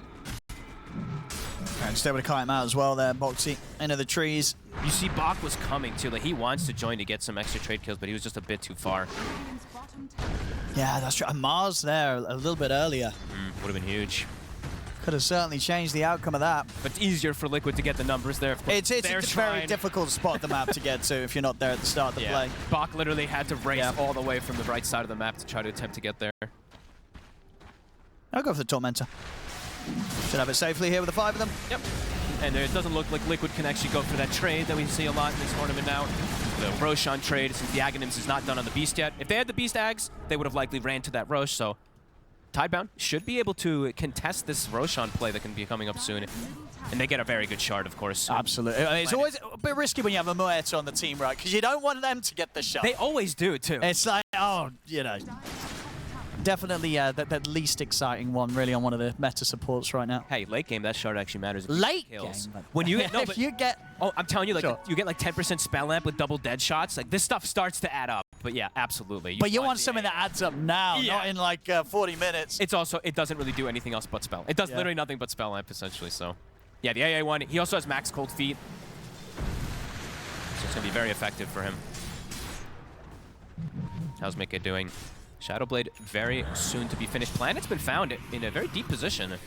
S1: And just able to kite him out as well there, Boxy, into the trees.
S2: You see Bach was coming, too. Like, he wants to join to get some extra trade kills, but he was just a bit too far.
S1: Yeah, that's true. And Mars there a little bit earlier.
S2: Would have been huge.
S1: Could have certainly changed the outcome of that.
S2: But it's easier for Liquid to get the numbers there.
S1: It's a very difficult spot the map to get to if you're not there at the start of the play.
S2: Bach literally had to race all the way from the right side of the map to try to attempt to get there.
S1: I'll go for the Tormentor. Should have it safely here with the 5 of them.
S2: Yep. And it doesn't look like Liquid can actually go for that trade that we see a lot in this tournament now. The Roshan trade, since the Aghanims is not done on the Beast yet. If they had the Beast Ags, they would have likely ran to that Rosh, so Tidebound should be able to contest this Roshan play that can be coming up soon. And they get a very good shard, of course.
S1: Absolutely. It's always a bit risky when you have a Muerta on the team, right? Because you don't want them to get the shot.
S2: They always do, too.
S1: It's like, oh, you know. Definitely that least exciting one, really, on one of the meta supports right now.
S2: Hey, late game, that shard actually matters.
S1: Late
S2: kills.
S1: game?
S2: When you get, no,
S1: if
S2: but
S1: you get...
S2: Oh, I'm telling you, like,
S1: Sure.
S2: you get like 10% spell amp with double dead shots. Like, this stuff starts to add up. But yeah, absolutely.
S1: But you want something that adds up now, not in like 40 minutes.
S2: It's also, it doesn't really do anything else but spell. It does literally nothing but spell amp, essentially, so. Yeah, the AA one, he also has max cold feet. So it's going to be very effective for him. How's Mika doing? Shadowblade very soon to be finished. Planet's been found in a very deep position. It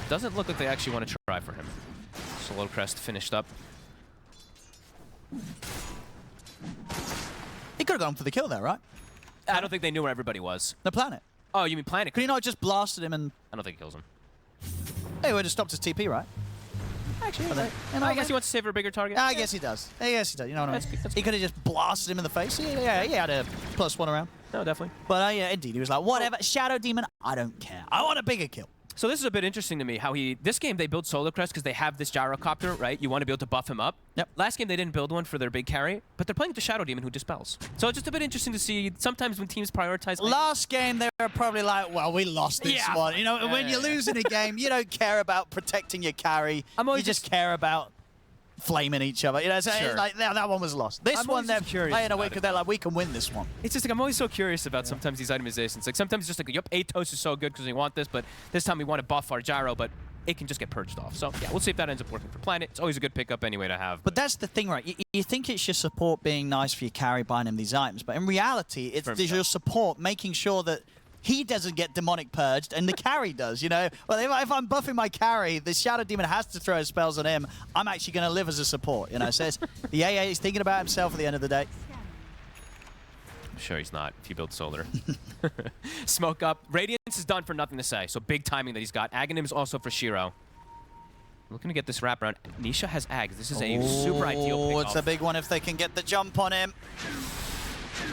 S2: doesn't look like they actually want to try for him. Solo Crest finished up.
S1: He could have gone for the kill there, right?
S2: I don't think they knew where everybody was.
S1: The Planet.
S2: Oh, you mean Planet?
S1: Could he not just blasted him and...
S2: I don't think it kills him.
S1: Hey, would have stopped his TP, right?
S2: Actually,
S1: You know,
S2: I guess he wants to save for a bigger target.
S1: I guess he does. I guess he does. You know what I mean?
S2: That's
S1: He could have just blasted him in the face. Yeah, he had a +1 around.
S2: No, definitely.
S1: But yeah, indeed, he was like, whatever, Shadow Demon, I don't care. I want a bigger kill.
S2: So this is a bit interesting to me, how this game they build Solar Crest because they have this gyrocopter, right? You want to be able to buff him up.
S1: Yep.
S2: Last game they didn't build one for their big carry, but they're playing with the Shadow Demon who dispels. So it's just a bit interesting to see sometimes when teams prioritize...
S1: Last game, they were probably like, well, we lost this one. You know, when you're losing a game, you don't care about protecting your carry. You just care about flaming each other. You know, so
S2: Sure.
S1: like that one was lost. This one, they're playing away because they're like, we can win this one.
S2: It's just like, I'm always so curious about sometimes these itemizations. Like sometimes it's just like, yep, Atos is so good because we want this, but this time we want to buff our gyro, but it can just get purged off. So yeah, we'll see if that ends up working for Planet. It's always a good pickup anyway to have.
S1: But that's the thing, right? You think it's your support being nice for your carry buying him these items, but in reality, it's your support making sure that he doesn't get demonic purged and the carry does, you know? Well, if I'm buffing my carry, the Shadow Demon has to throw his spells on him. I'm actually going to live as a support, you know? So the AA is thinking about himself at the end of the day.
S2: I'm sure he's not if you build Solar. Smoke up. Radiance is done for nothing to say, so big timing that he's got. Aghanim is also for Shiro. Looking to get this wraparound. Nisha has Ags. This is a super ideal pick.
S1: It's a big one if they can get the jump on him.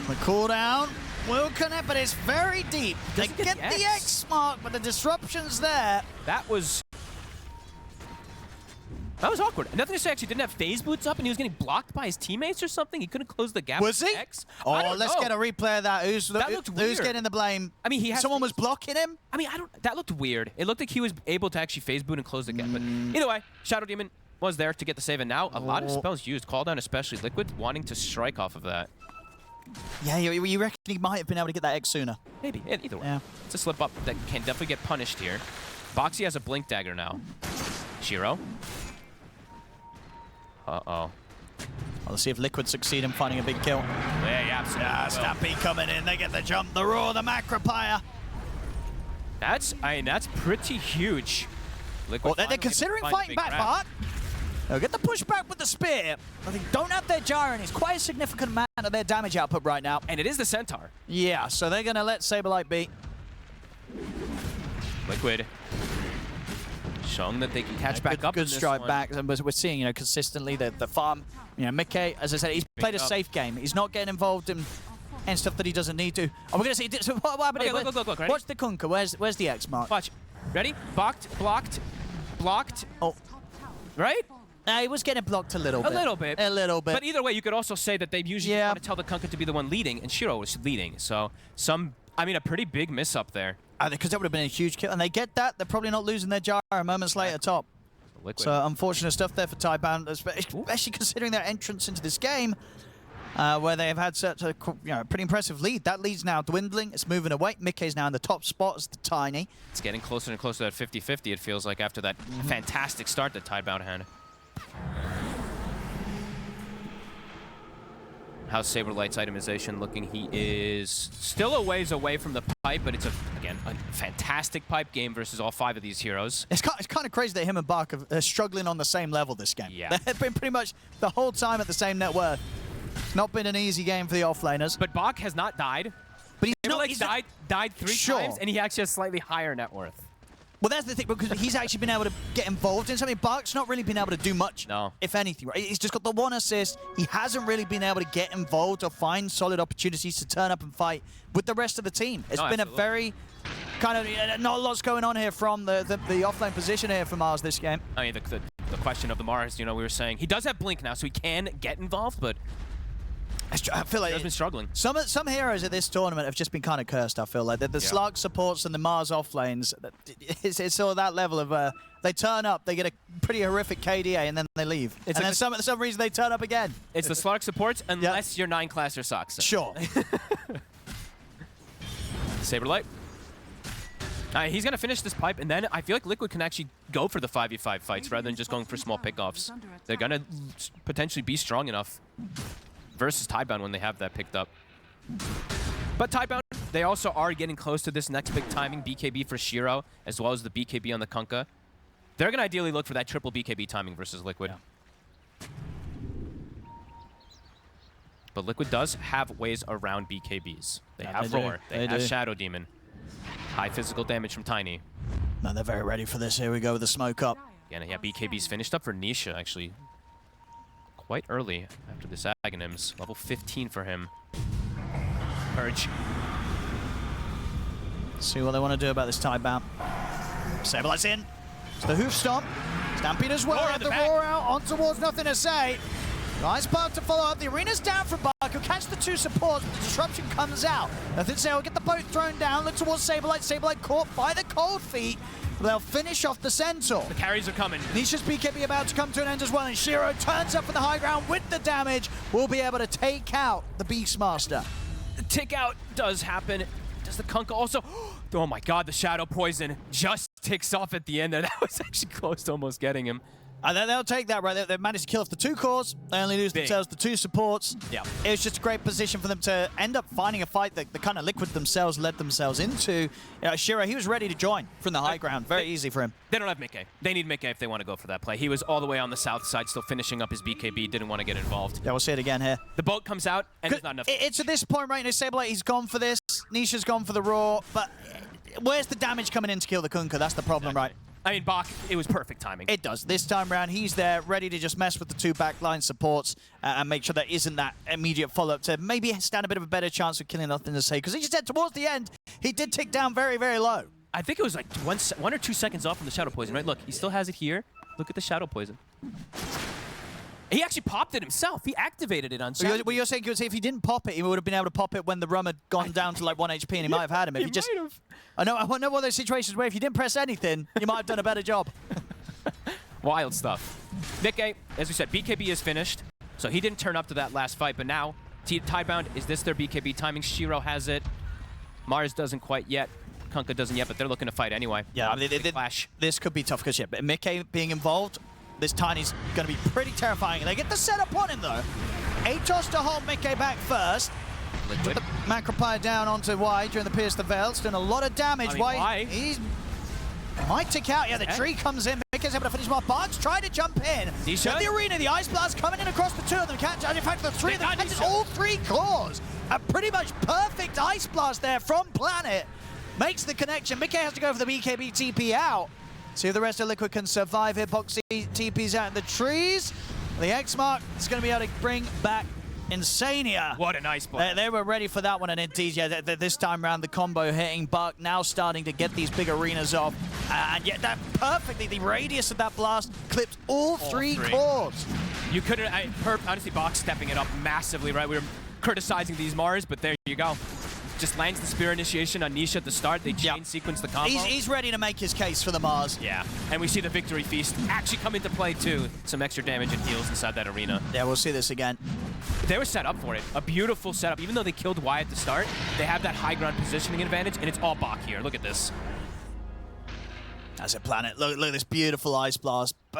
S1: The cooldown will connect, but it's very deep. They get the X mark, but the disruption's there.
S2: That was awkward. Nothing to say, actually didn't have phase boots up and he was getting blocked by his teammates or something. He couldn't close the gap.
S1: Was he?
S2: X.
S1: Oh, let's get a replay of that. Who's
S2: weird.
S1: getting the blame?
S2: I mean,
S1: someone was blocking him?
S2: I mean, that looked weird. It looked like he was able to actually phase boot and close the gap. But either way, Shadow Demon was there to get the save, and now a lot of spells used. Call down, especially Liquid, wanting to strike off of that.
S1: Yeah, you reckon he might have been able to get that X sooner?
S2: Maybe. Either way.
S1: Yeah.
S2: It's a slip up that can definitely get punished here. Boxy has a Blink Dagger now. Shiro. Uh-oh.
S1: Well, let's see if Liquid succeed in finding a big kill.
S2: Yeah, absolutely.
S1: Yeah, Snappy coming in. They get the jump, the roar, the Macropire.
S2: That's pretty huge.
S1: Well, they're considering fighting back, Bart. They'll get the pushback with the spear. But they don't have their gyro, and it's quite a significant amount of their damage output right now.
S2: And it is the Centaur.
S1: Yeah, so they're going to let Saberlight be.
S2: Liquid. Showing that they can catch back up.
S1: Good strike back, and we're seeing, you know, consistently the farm. You know, Mickey, as I said, he's played a safe game. He's not getting involved in stuff that he doesn't need to. And we're gonna see. So what happened?
S2: Okay, look, ready?
S1: Watch the Kunkka. Where's the X mark?
S2: Watch. Ready? Blocked.
S1: Oh,
S2: right?
S1: he was getting blocked a little bit.
S2: A little bit.
S1: A little bit.
S2: But either way, you could also say that they usually want to tell the Kunkka to be the one leading, and Shiro was leading. So a pretty big miss up there.
S1: Because that would have been a huge kill, and they get that. They're probably not losing their gyro moments later. Top.
S2: Liquid.
S1: So unfortunate stuff there for Tidebound, especially considering their entrance into this game, where they have had such a pretty impressive lead. That lead's now dwindling. It's moving away. Mickey's now in the top spot as the Tiny.
S2: It's getting closer and closer to that 50-50, it feels like, after that fantastic start that Tidebound had. How's Saberlight's itemization looking? He is still a ways away from the pipe, but it's, again, a fantastic pipe game versus all 5 of these heroes.
S1: It's kind of crazy that him and Bach are struggling on the same level this game.
S2: Yeah.
S1: They've been pretty much the whole time at the same net worth. It's not been an easy game for the offlaners.
S2: But Bach has not died.
S1: But he's
S2: died 3 times, and he actually has slightly higher net worth.
S1: Well, that's the thing, because he's actually been able to get involved in something. Bach's not really been able to do much, if anything. Right? He's just got the 1 assist. He hasn't really been able to get involved or find solid opportunities to turn up and fight with the rest of the team. It's been a very kind of not a lot's going on here from the offlane position here for Mars this game.
S2: I mean, the question of the Mars, you know, we were saying he does have Blink now, so he can get involved, but
S1: I feel like
S2: he's been struggling.
S1: Some heroes at this tournament have just been kind of cursed. I feel like the Slug supports and the Mars offlanes. It's all that level of they turn up, they get a pretty horrific KDA, and then they leave. And then for some reason they turn up again.
S2: It's the Slug supports unless your 9-classer sucks.
S1: Sure.
S2: Saberlight. He's gonna finish this pipe, and then I feel like Liquid can actually go for the 5v5 fights rather than just going for small pickoffs. They're gonna potentially be strong enough versus Tidebound when they have that picked up. But Tidebound, they also are getting close to this next big timing, BKB for Shiro, as well as the BKB on the Kunkka. They're going to ideally look for that triple BKB timing versus Liquid. Yeah. But Liquid does have ways around BKBs. They have Roar, they have Shadow Demon. High physical damage from Tiny.
S1: No, they're very ready for this. Here we go with the smoke up.
S2: Again, yeah, BKB's finished up for Nisha, actually. Quite early after this Aghanims. Level 15 for him. Purge.
S1: See what they want to do about this Tidebound. Saberlight's in. It's the hoof stomp. Stampede as well. At the roar out on towards nothing to say. Nice Bug to follow up. The arena's down for Bug. He'll catch the 2 supports, but the disruption comes out. Nothing to say. We'll get the boat thrown down. Look towards Saberlight. Saberlight caught by the cold feet. They'll finish off the Centaur.
S2: The carries are coming.
S1: Nisha's BKB about to come to an end as well, and Shiro turns up from the high ground with the damage. Will be able to take out the Beastmaster.
S2: The tick out does happen. Does the Kunkka also? Oh my god, the Shadow Poison just ticks off at the end there. That was actually close to almost getting him.
S1: And then they'll take that, right? They've managed to kill off the 2 cores. They only lose themselves the 2 supports.
S2: Yeah.
S1: It was just a great position for them to end up finding a fight that the kind of Liquid themselves led themselves into. Shiro, he was ready to join from the high ground. Very easy for him.
S2: They don't have Mickey. They need Mickey if they want to go for that play. He was all the way on the south side, still finishing up his BKB, didn't want to get involved.
S1: Yeah, we'll see it again here.
S2: The boat comes out, and there's not enough.
S1: It's at this point, right? Sableye, he's gone for this. Nisha's gone for the Raw. But where's the damage coming in to kill the Kunkka? That's the problem, right?
S2: I mean, Bach, it was perfect timing.
S1: It does. This time around, he's there, ready to just mess with the 2 backline supports and make sure there isn't that immediate follow-up to maybe stand a bit of a better chance of killing nothing to say. Because he just said towards the end, he did tick down very, very low.
S2: I think it was like 1 or 2 seconds off from the Shadow Poison, right? Look, he still has it here. Look at the Shadow Poison. He actually popped it himself. He activated it on Shadow.
S1: Well, you're saying if he didn't pop it, he would have been able to pop it when the rum had gone down to like 1 HP and he might have had him. If he just,
S2: might have.
S1: I know one of those situations where if you didn't press anything, you might have done a better job.
S2: Wild stuff. Mickey, as we said, BKB is finished. So he didn't turn up to that last fight, but now, Tidebound, is this their BKB timing? Shiro has it. Mars doesn't quite yet. Kunkka doesn't yet, but they're looking to fight anyway.
S1: Yeah, I mean,
S2: Clash.
S1: This could be tough because but Mickey being involved, this Tiny's going to be pretty terrifying. They get the setup on him though. Atos to hold Mickey back first.
S2: Liquid.
S1: Put the Macropire down onto Y during the Pierce the Veil. It's doing a lot of damage.
S2: I mean, Y.
S1: He's might tick out. Yeah, the tree comes in. Mickey's able to finish him off. Barks trying to jump in.
S2: Nisha?
S1: The arena, the Ice Blast coming in across the 2 of them. In fact, the 3 of them catches all 3 cores. A pretty much perfect Ice Blast there from Planet. Makes the connection. Mickey has to go for the BKB TP out. See if the rest of Liquid can survive here. Boxy TP's out in the trees. The X-Mark is going to be able to bring back Insania.
S2: What a nice play.
S1: They were ready for that one, and indeed, yeah, this time around the combo hitting Buck, now starting to get these big arenas off. And yet that perfectly, the radius of that blast clipped all 3 cores.
S2: You couldn't, honestly, Bach stepping it up massively, right? We were criticizing these Mars, but there you go. Just lands the Spear Initiation on Nisha at the start. They chain sequence the combo.
S1: He's ready to make his case for the Mars.
S2: Yeah, and we see the Victory Feast actually come into play too. Some extra damage and heals inside that arena.
S1: Yeah, we'll see this again.
S2: They were set up for it. A beautiful setup. Even though they killed Y at the start, they have that high ground positioning advantage, and it's all Bach here. Look at this.
S1: As a Planet, look at this beautiful Ice Blast. They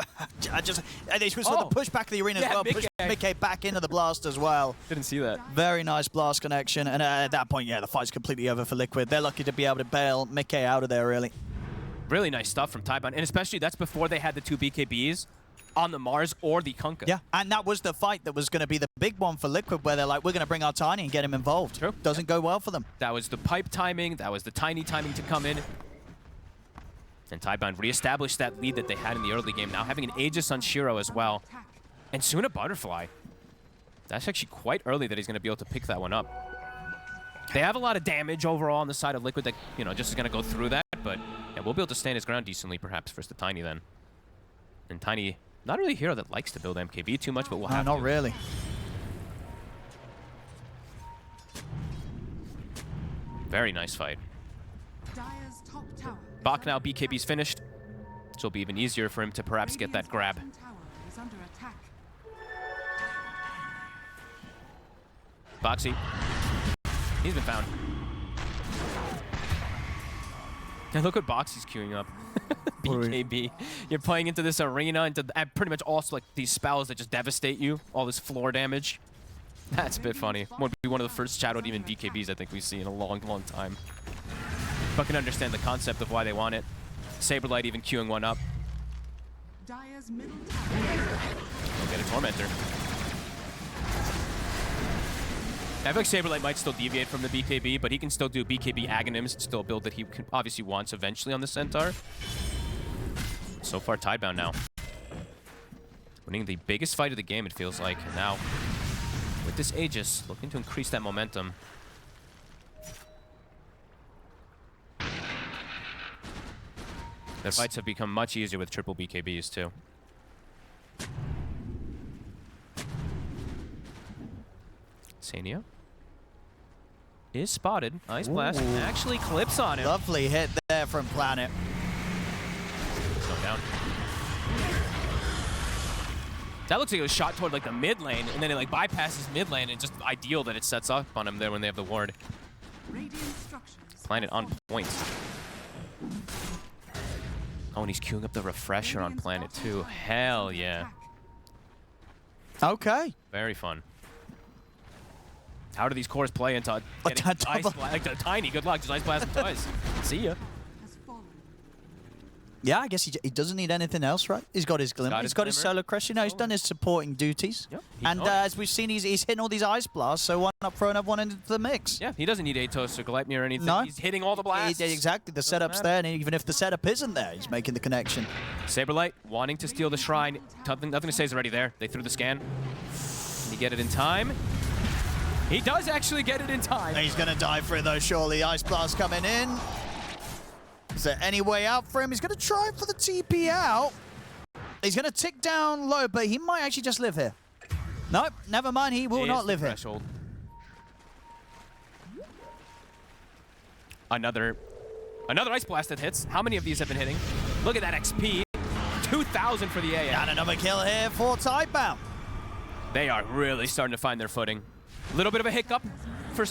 S1: saw the pushback of the arena as well. Push Mickey back into the blast as well.
S2: Didn't see that.
S1: Very nice blast connection. And at that point, yeah, the fight's completely over for Liquid. They're lucky to be able to bail Mickey out of there, really.
S2: Really nice stuff from Tidebound. And especially that's before they had the 2 BKBs on the Mars or the Kunkka.
S1: Yeah, and that was the fight that was going to be the big one for Liquid, where they're like, we're going to bring our Tiny and get him involved.
S2: True.
S1: Doesn't go well for them.
S2: That was the pipe timing. That was the Tiny timing to come in. And Tidebound reestablished that lead that they had in the early game, now having an Aegis on Shiro as well. And soon a Butterfly. That's actually quite early that he's going to be able to pick that one up. They have a lot of damage overall on the side of Liquid that, you know, just is going to go through that. But yeah, we'll be able to stand his ground decently perhaps versus the Tiny then. And Tiny, not really a hero that likes to build MKB too much, but we'll have to.
S1: Not really.
S2: Very nice fight.
S3: Dire's top tower
S2: Bach now BKB's finished, so it'll be even easier for him to perhaps get that grab.
S3: tower is under attack.
S2: Boxy. He's been found. And look what Boxy's queuing up. BKB. You're playing into this arena, into pretty much also like these spells that just devastate you. All this floor damage. That's a bit funny. Would be one of the first shadowed even BKBs I think we've seen in a long, long time. But I can understand the concept of why they want it. Saberlight even queuing one up.
S3: Dire's middle tower.
S2: We'll get a Tormentor. I feel like Saberlight might still deviate from the BKB, but he can still do BKB Aghanim's. It's still a build that he obviously wants eventually on the Centaur. So far, Tidebound now. Winning the biggest fight of the game, it feels like. And now, with this Aegis, looking to increase that momentum. Their fights have become much easier with triple BKBs, too. Sania is spotted. Ice Blast actually clips on him.
S1: Lovely hit there from Planet.
S2: Go down. That looks like it was shot toward like the mid lane, and then it like bypasses mid lane, and just ideal that it sets up on him there when they have the ward.
S3: Radiant structures.
S2: Planet on point. Oh, and he's queuing up the refresher on Planet too. Hell yeah.
S1: Okay.
S2: Very fun. How do these cores play into getting ice like Tiny? Good luck, just ice blast him twice. See ya.
S1: Yeah, I guess he doesn't need anything else, right? He's got his glimmer. He's got his solo crush. You know, he's done his supporting duties.
S2: Yep,
S1: and as we've seen, he's hitting all these ice blasts, so why not throw another one into the mix?
S2: Yeah, he doesn't need Atos or Gleipnir or anything.
S1: No.
S2: He's hitting all the blasts.
S1: Exactly. The setup's there, and even if the setup isn't there, he's making the connection.
S2: Saberlight wanting to steal the shrine. Nothing to say is already there. They threw the scan. Can he get it in time? He does actually get it in time.
S1: He's going to die for it, though, surely. Ice blast coming in. Is there any way out for him? He's going to try for the TP out. He's going to tick down low, but he might actually just live here. Nope, never mind. He will not live here.
S2: Another ice blast that hits. How many of these have been hitting? Look at that XP. 2,000 for the AA.
S1: And another kill here for Tidebound.
S2: They are really starting to find their footing. A little bit of a hiccup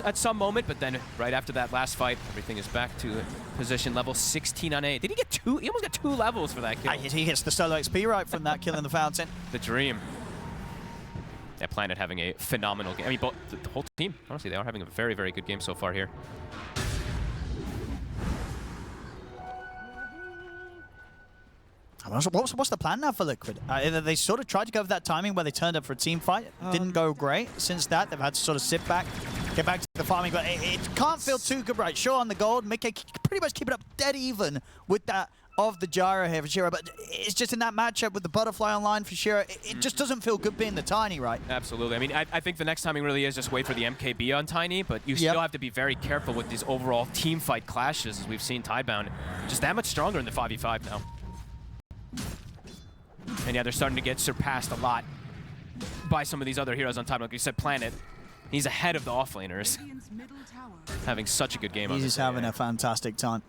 S2: at some moment, but then right after that last fight, everything is back to position level 16 on 8. Did he get 2? He almost got 2 levels for that kill.
S1: He gets the solo XP right from that kill in the fountain.
S2: The dream. Yeah, Planet having a phenomenal game. I mean, the whole team, honestly, they are having a very, very good game so far here.
S1: What's the plan now for Liquid? They sort of tried to go for that timing where they turned up for a team fight. Didn't go great. Since that, they've had to sort of sit back, get back to the farming, but it can't feel too good right. Sure, on the gold, Mickey pretty much keep it up dead even with that of the gyro here for Shiro, but it's just in that matchup with the butterfly online for Shiro, it just doesn't feel good being the Tiny, right?
S2: Absolutely. I mean, I think the next timing really is just wait for the MKB on Tiny, but you still have to be very careful with these overall team fight clashes, as we've seen Tidebound just that much stronger in the 5v5 now. And yeah, they're starting to get surpassed a lot by some of these other heroes on top. Like you said, Planet, he's ahead of the offlaners. Having such a good game.
S1: He's having a fantastic time.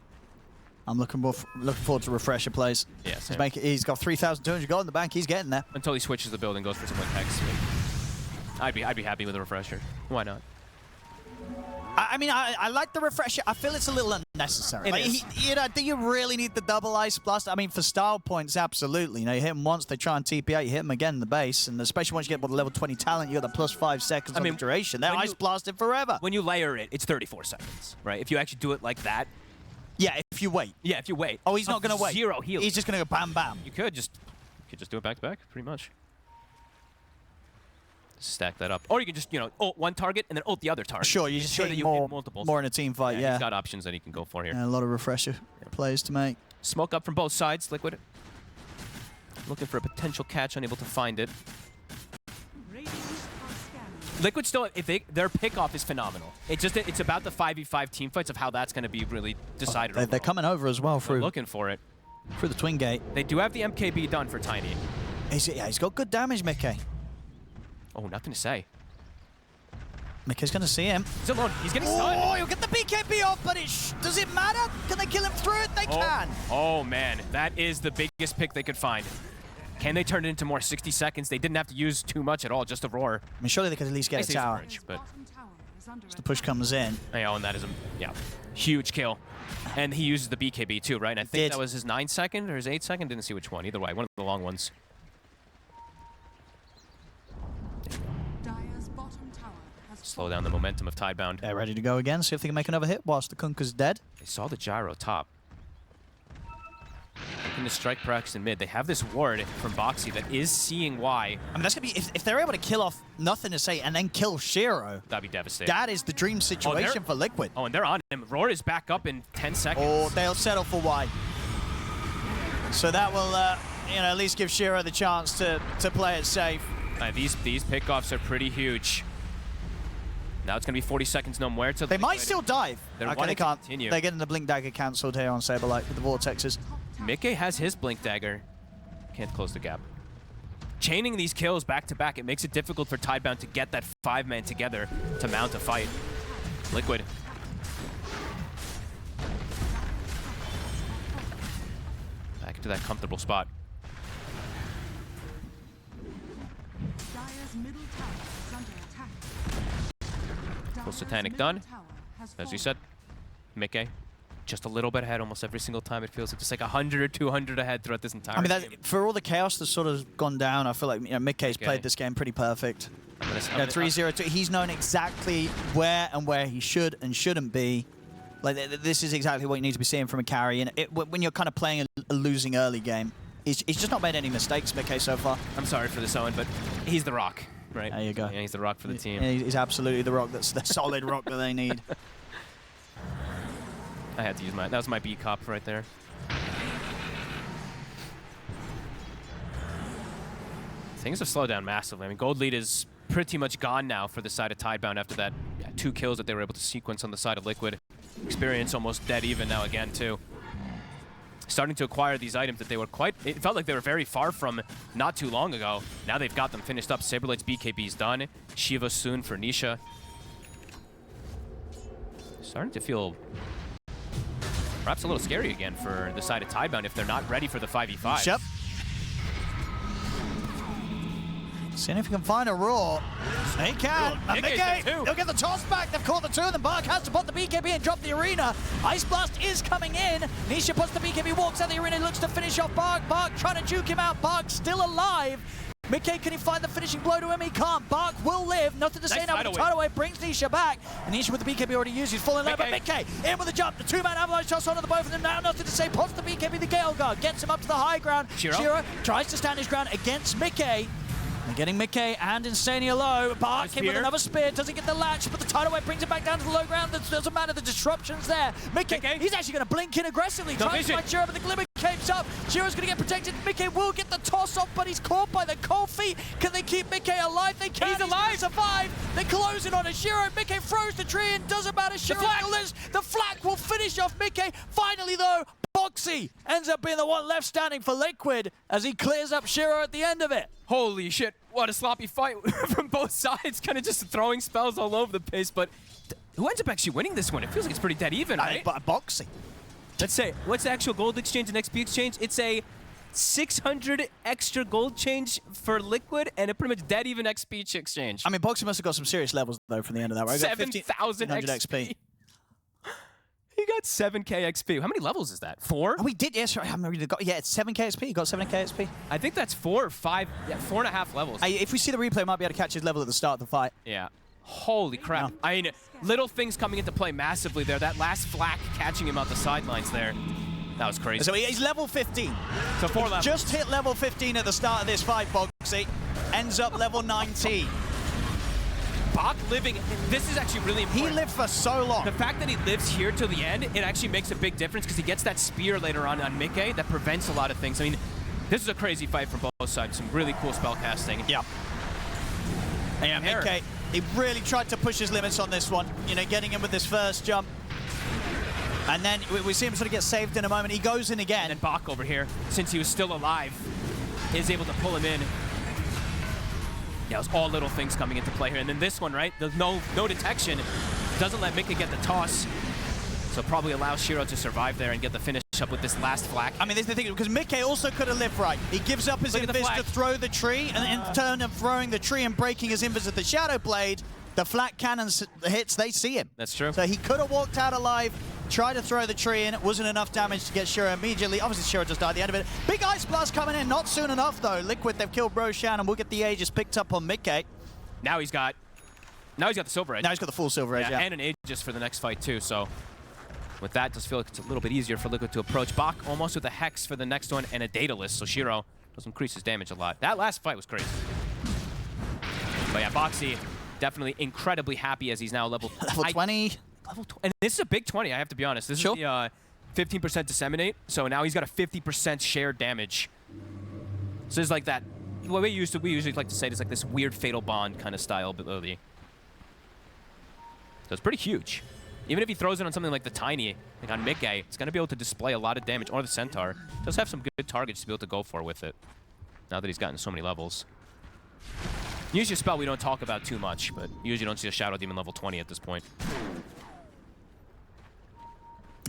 S1: I'm looking forward to refresher plays.
S2: Yeah,
S1: he's got 3,200 gold in the bank. He's getting there.
S2: Until he switches the build and goes for some like Hex. I'd be happy with a refresher. Why not?
S1: I mean, I like the refresher. I feel it's a little unnecessary. Do you really need the double ice blast? I mean, for style points, absolutely. You know, you hit them once, they try and TP out, you hit them again in the base, and especially once you get the level 20 talent, you got the plus 5 seconds on the duration. They're ice blasted forever.
S2: When you layer it, it's 34 seconds, right? If you actually do it like that.
S1: Yeah, if you wait.
S2: Yeah, if you wait.
S1: Oh, he's not going to wait.
S2: 0 heal.
S1: He's just going to go bam, bam.
S2: You could just do it back to back, pretty much. Stack that up. Or you can just, ult one target and then ult the other target.
S1: Sure, you just hit more in a team fight, yeah.
S2: He's got options that he can go for here.
S1: And a lot of refresher plays to make.
S2: Smoke up from both sides, Liquid. Looking for a potential catch, unable to find it. Liquid still, their pickoff is phenomenal. It's about the 5v5 team fights of how that's going to be really decided.
S1: They're coming over as well through.
S2: They're looking for it.
S1: Through the twin gate.
S2: They do have the MKB done for Tiny.
S1: He's got good damage, Mickey.
S2: Oh, nothing to say.
S1: Mickey's going to see him.
S2: He's alone. He's getting stunned.
S1: Oh, he'll get the BKB off, but does it matter? Can they kill him through it? They can.
S2: Oh, man. That is the biggest pick they could find. Can they turn it into more 60 seconds? They didn't have to use too much at all, just a roar.
S1: I mean, surely they could at least get a tower.
S2: But
S1: as the push comes in.
S2: Oh, and that is a huge kill. And he uses the BKB too, right? And I think that was his 9-second or his 8-second. Didn't see which one. Either way, one of the long ones. Slow down the momentum of Tidebound.
S1: They're ready to go again, see if they can make another hit whilst the Kunka's dead.
S2: They saw the gyro top. Looking to strike Prax in mid. They have this ward from Boxy that is seeing why.
S1: I mean, that's going to be, if they're able to kill off nothing to say and then kill Shiro.
S2: That'd be devastating.
S1: That is the dream situation for Liquid.
S2: Oh, and they're on him. Roar is back up in 10 seconds.
S1: Oh, they'll settle for Y. So that will, at least give Shiro the chance to play it safe.
S2: These pickoffs are pretty huge. Now it's going to be 40 seconds no muerto.
S1: They might still dive.
S2: Okay,
S1: they can't.
S2: Continue.
S1: They're getting the Blink Dagger cancelled here on Saberlight with the Vortexes.
S2: Mickey has his Blink Dagger. Can't close the gap. Chaining these kills back to back, it makes it difficult for Tidebound to get that 5-man together to mount a fight. Liquid. Back to that comfortable spot. Full Satanic done. As you said, Mickey just a little bit ahead almost every single time. It feels like just like 100 or 200 ahead throughout this entire game.
S1: For all the chaos that's sort of gone down, I feel like Mickey's played this game pretty perfect. 3-0-2. He's known exactly where he should and shouldn't be. Like this is exactly what you need to be seeing from a carry. And when you're kind of playing a losing early game, he's just not made any mistakes, Mickey, so far.
S2: I'm sorry for this, Owen, but he's the rock, right?
S1: There you go.
S2: Yeah, he's the rock for the team.
S1: Yeah, he's absolutely the rock. That's the solid rock that they need.
S2: I had to use that was my B cop right there. Things have slowed down massively. I mean, gold lead is pretty much gone now for the side of Tidebound after that 2 kills that they were able to sequence on the side of Liquid. Experience almost dead even now again, too. Starting to acquire these items that they were it felt like they were very far from not too long ago. Now they've got them finished up. Saberlight's BKB's done. Shiva soon for Nisha. Starting to feel perhaps a little scary again for the side of Tidebound if they're not ready for the 5v5.
S1: Yep. Seeing if he can find a Raw. He can. And Mickey, they'll get the toss back. They've caught the 2 of them. Bark has to put the BKB and drop the arena. Ice Blast is coming in. Nisha puts the BKB, walks out the arena, looks to finish off Bark. Bark trying to juke him out. Bark still alive. Mickey, can he find the finishing blow to him? He can't. Bark will live. Nothing to say now, but the tideway brings Nisha back. And Nisha with the BKB already used. He's falling low, but Mickey in with the jump. The 2-man avalanche toss onto the both of them now. Nothing to say. Pots the BKB, the Gale Guard. Gets him up to the high ground. Shiro tries to stand his ground against Mickey. They're getting Mickey and Insania low. Bark in with another spear. Doesn't get the latch, but the tidal wave brings it back down to the low ground. That doesn't matter. The disruption's there. Mickey, he's actually going to blink in aggressively. Tries to find Shiro, but the glimmer capes up. Shiro's going to get protected. Mickey will get the toss off, but he's caught by the cold feet. Can they keep Mickey alive? They can. He's alive. Survive. They're closing on a Shiro. Mickey throws the tree and doesn't matter. Shiro lives. The flak will finish off Mickey. Finally, though, Boxy ends up being the one left standing for Liquid as he clears up Shiro at the end of it.
S2: Holy shit, what a sloppy fight from both sides, kind of just throwing spells all over the place, but who ends up actually winning this one? It feels like it's pretty dead even, right?
S1: But Boxy.
S2: Let's say, what's the actual gold exchange and XP exchange? It's a 600 extra gold change for Liquid and a pretty much dead even XP exchange.
S1: I mean, Boxy must have got some serious levels, though, from the end of that, right?
S2: 7,000 XP. He got 7k XP. How many levels is that? 4?
S1: Oh, we did. Yes, right. It's 7k XP. He got 7k XP.
S2: I think that's 4 or 5. Yeah, 4.5 levels.
S1: If we see the replay, we might be able to catch his level at the start of the fight.
S2: Yeah. Holy crap. No. I mean, little things coming into play massively there. That last flak catching him out the sidelines there. That was crazy.
S1: So he's level 15.
S2: So 4 levels.
S1: Just hit level 15 at the start of this fight, Boxy. Ends up level 19.
S2: Bach living, this is actually really important.
S1: He lived for so long.
S2: The fact that he lives here till the end, it actually makes a big difference because he gets that spear later on Mickey that prevents a lot of things. I mean, this is a crazy fight from both sides. Some really cool spell casting.
S1: Yeah. Yeah, Mickey, he really tried to push his limits on this one, getting in with this first jump. And then we see him sort of get saved in a moment. He goes in again.
S2: And then Bach over here, since he was still alive, is able to pull him in. Yeah, it was all little things coming into play here. And then this one, right? There's no detection. Doesn't let Mickey get the toss. So probably allows Shiro to survive there and get the finish up with this last flak.
S1: I mean, this is the thing, because Mickey also could have lived right. He gives up his invis to throw the tree, and in turn of throwing the tree and breaking his invis with the Shadow Blade, the flak cannon hits, they see him.
S2: That's true.
S1: So he could have walked out alive, tried to throw the tree in. It wasn't enough damage to get Shiro immediately. Obviously, Shiro just died at the end of it. Big Ice Blast coming in, not soon enough, though. Liquid, they've killed Roshan, and we'll get the Aegis picked up on Mickey.
S2: Now he's got the Silver Edge.
S1: Now he's got the full Silver Edge, yeah.
S2: And an Aegis for the next fight, too. So with that, just feel like it's a little bit easier for Liquid to approach. Bach almost with a Hex for the next one and a Daedalus, so Shiro does increase his damage a lot. That last fight was crazy. But yeah, Boxy definitely incredibly happy as he's now level
S1: 20.
S2: Level 20. And this is a big 20, I have to be honest. This is the 15% Disseminate, so now he's got a 50% shared damage. So it's like that. What we usually like to say is like this weird Fatal Bond kind of style ability. So it's pretty huge. Even if he throws it on something like the Tiny, like on Mickey, it's going to be able to display a lot of damage, or the Centaur. Does have some good targets to be able to go for with it, now that he's gotten so many levels. Usually a spell we don't talk about too much, but usually don't see a Shadow Demon level 20 at this point.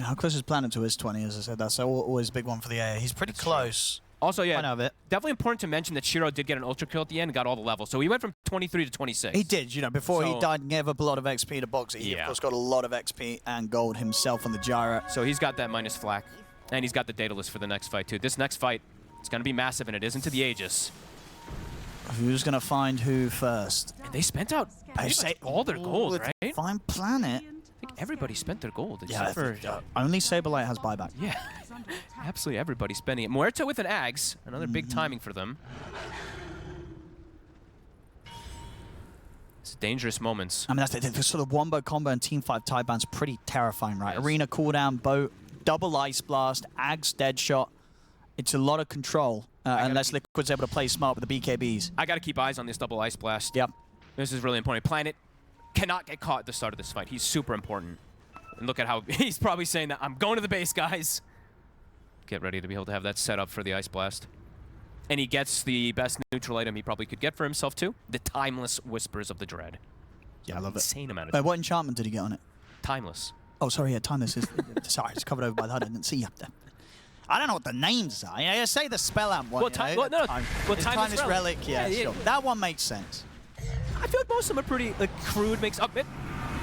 S1: How close is Planet to his 20, as I said? That's always a big one for the AA. He's pretty close.
S2: Also, yeah,
S1: I know of it.
S2: definitely important to mention that Shiro did get an ultra kill at the end and got all the levels. So he went from 23 to 26.
S1: He did, before he
S2: So-
S1: died and gave up a lot of XP to Boxy. He, of
S2: Yeah.
S1: course, got a lot of XP and gold himself on the gyro.
S2: So he's got that minus flak. And he's got the Daedalus for the next fight, too. This next fight, it's going to be massive, and it is into the Aegis.
S1: Who's going to find who first?
S2: And they spent out pretty much all their gold, right?
S1: Fine Planet.
S2: I think everybody spent their gold,
S1: Yeah,
S2: except for...
S1: only Saberlight has buyback.
S2: Yeah, absolutely everybody spending it. Muerto with an Ags, another big timing for them. It's dangerous moments.
S1: I mean, that's the sort of wombo combo and Team 5 Tidebound's pretty terrifying, right?
S2: Yes.
S1: Arena cooldown, boat, double ice blast, Ags dead shot. It's a lot of control, unless Liquid's able to play smart with the BKBs.
S2: I got to keep eyes on this double ice blast.
S1: Yep.
S2: This is really important. Planet cannot get caught at the start of this fight. He's super important. And look at how he's probably saying that, I'm going to the base, guys. Get ready to be able to have that set up for the ice blast. And he gets the best neutral item he probably could get for himself, too. The Timeless Whispers of the Dread.
S1: Yeah, I love it.
S2: Insane amount of
S1: But what enchantment did he get on it?
S2: Timeless.
S1: Oh, sorry, yeah, Timeless is... sorry, it's covered over by the HUD. I didn't see you up there. I don't know what the names are. Yeah, say the spell amp one.
S2: Well,
S1: Timeless Relic, yeah,
S2: yeah,
S1: sure. That one makes sense.
S2: I feel like most of them are pretty crude. Makes up it.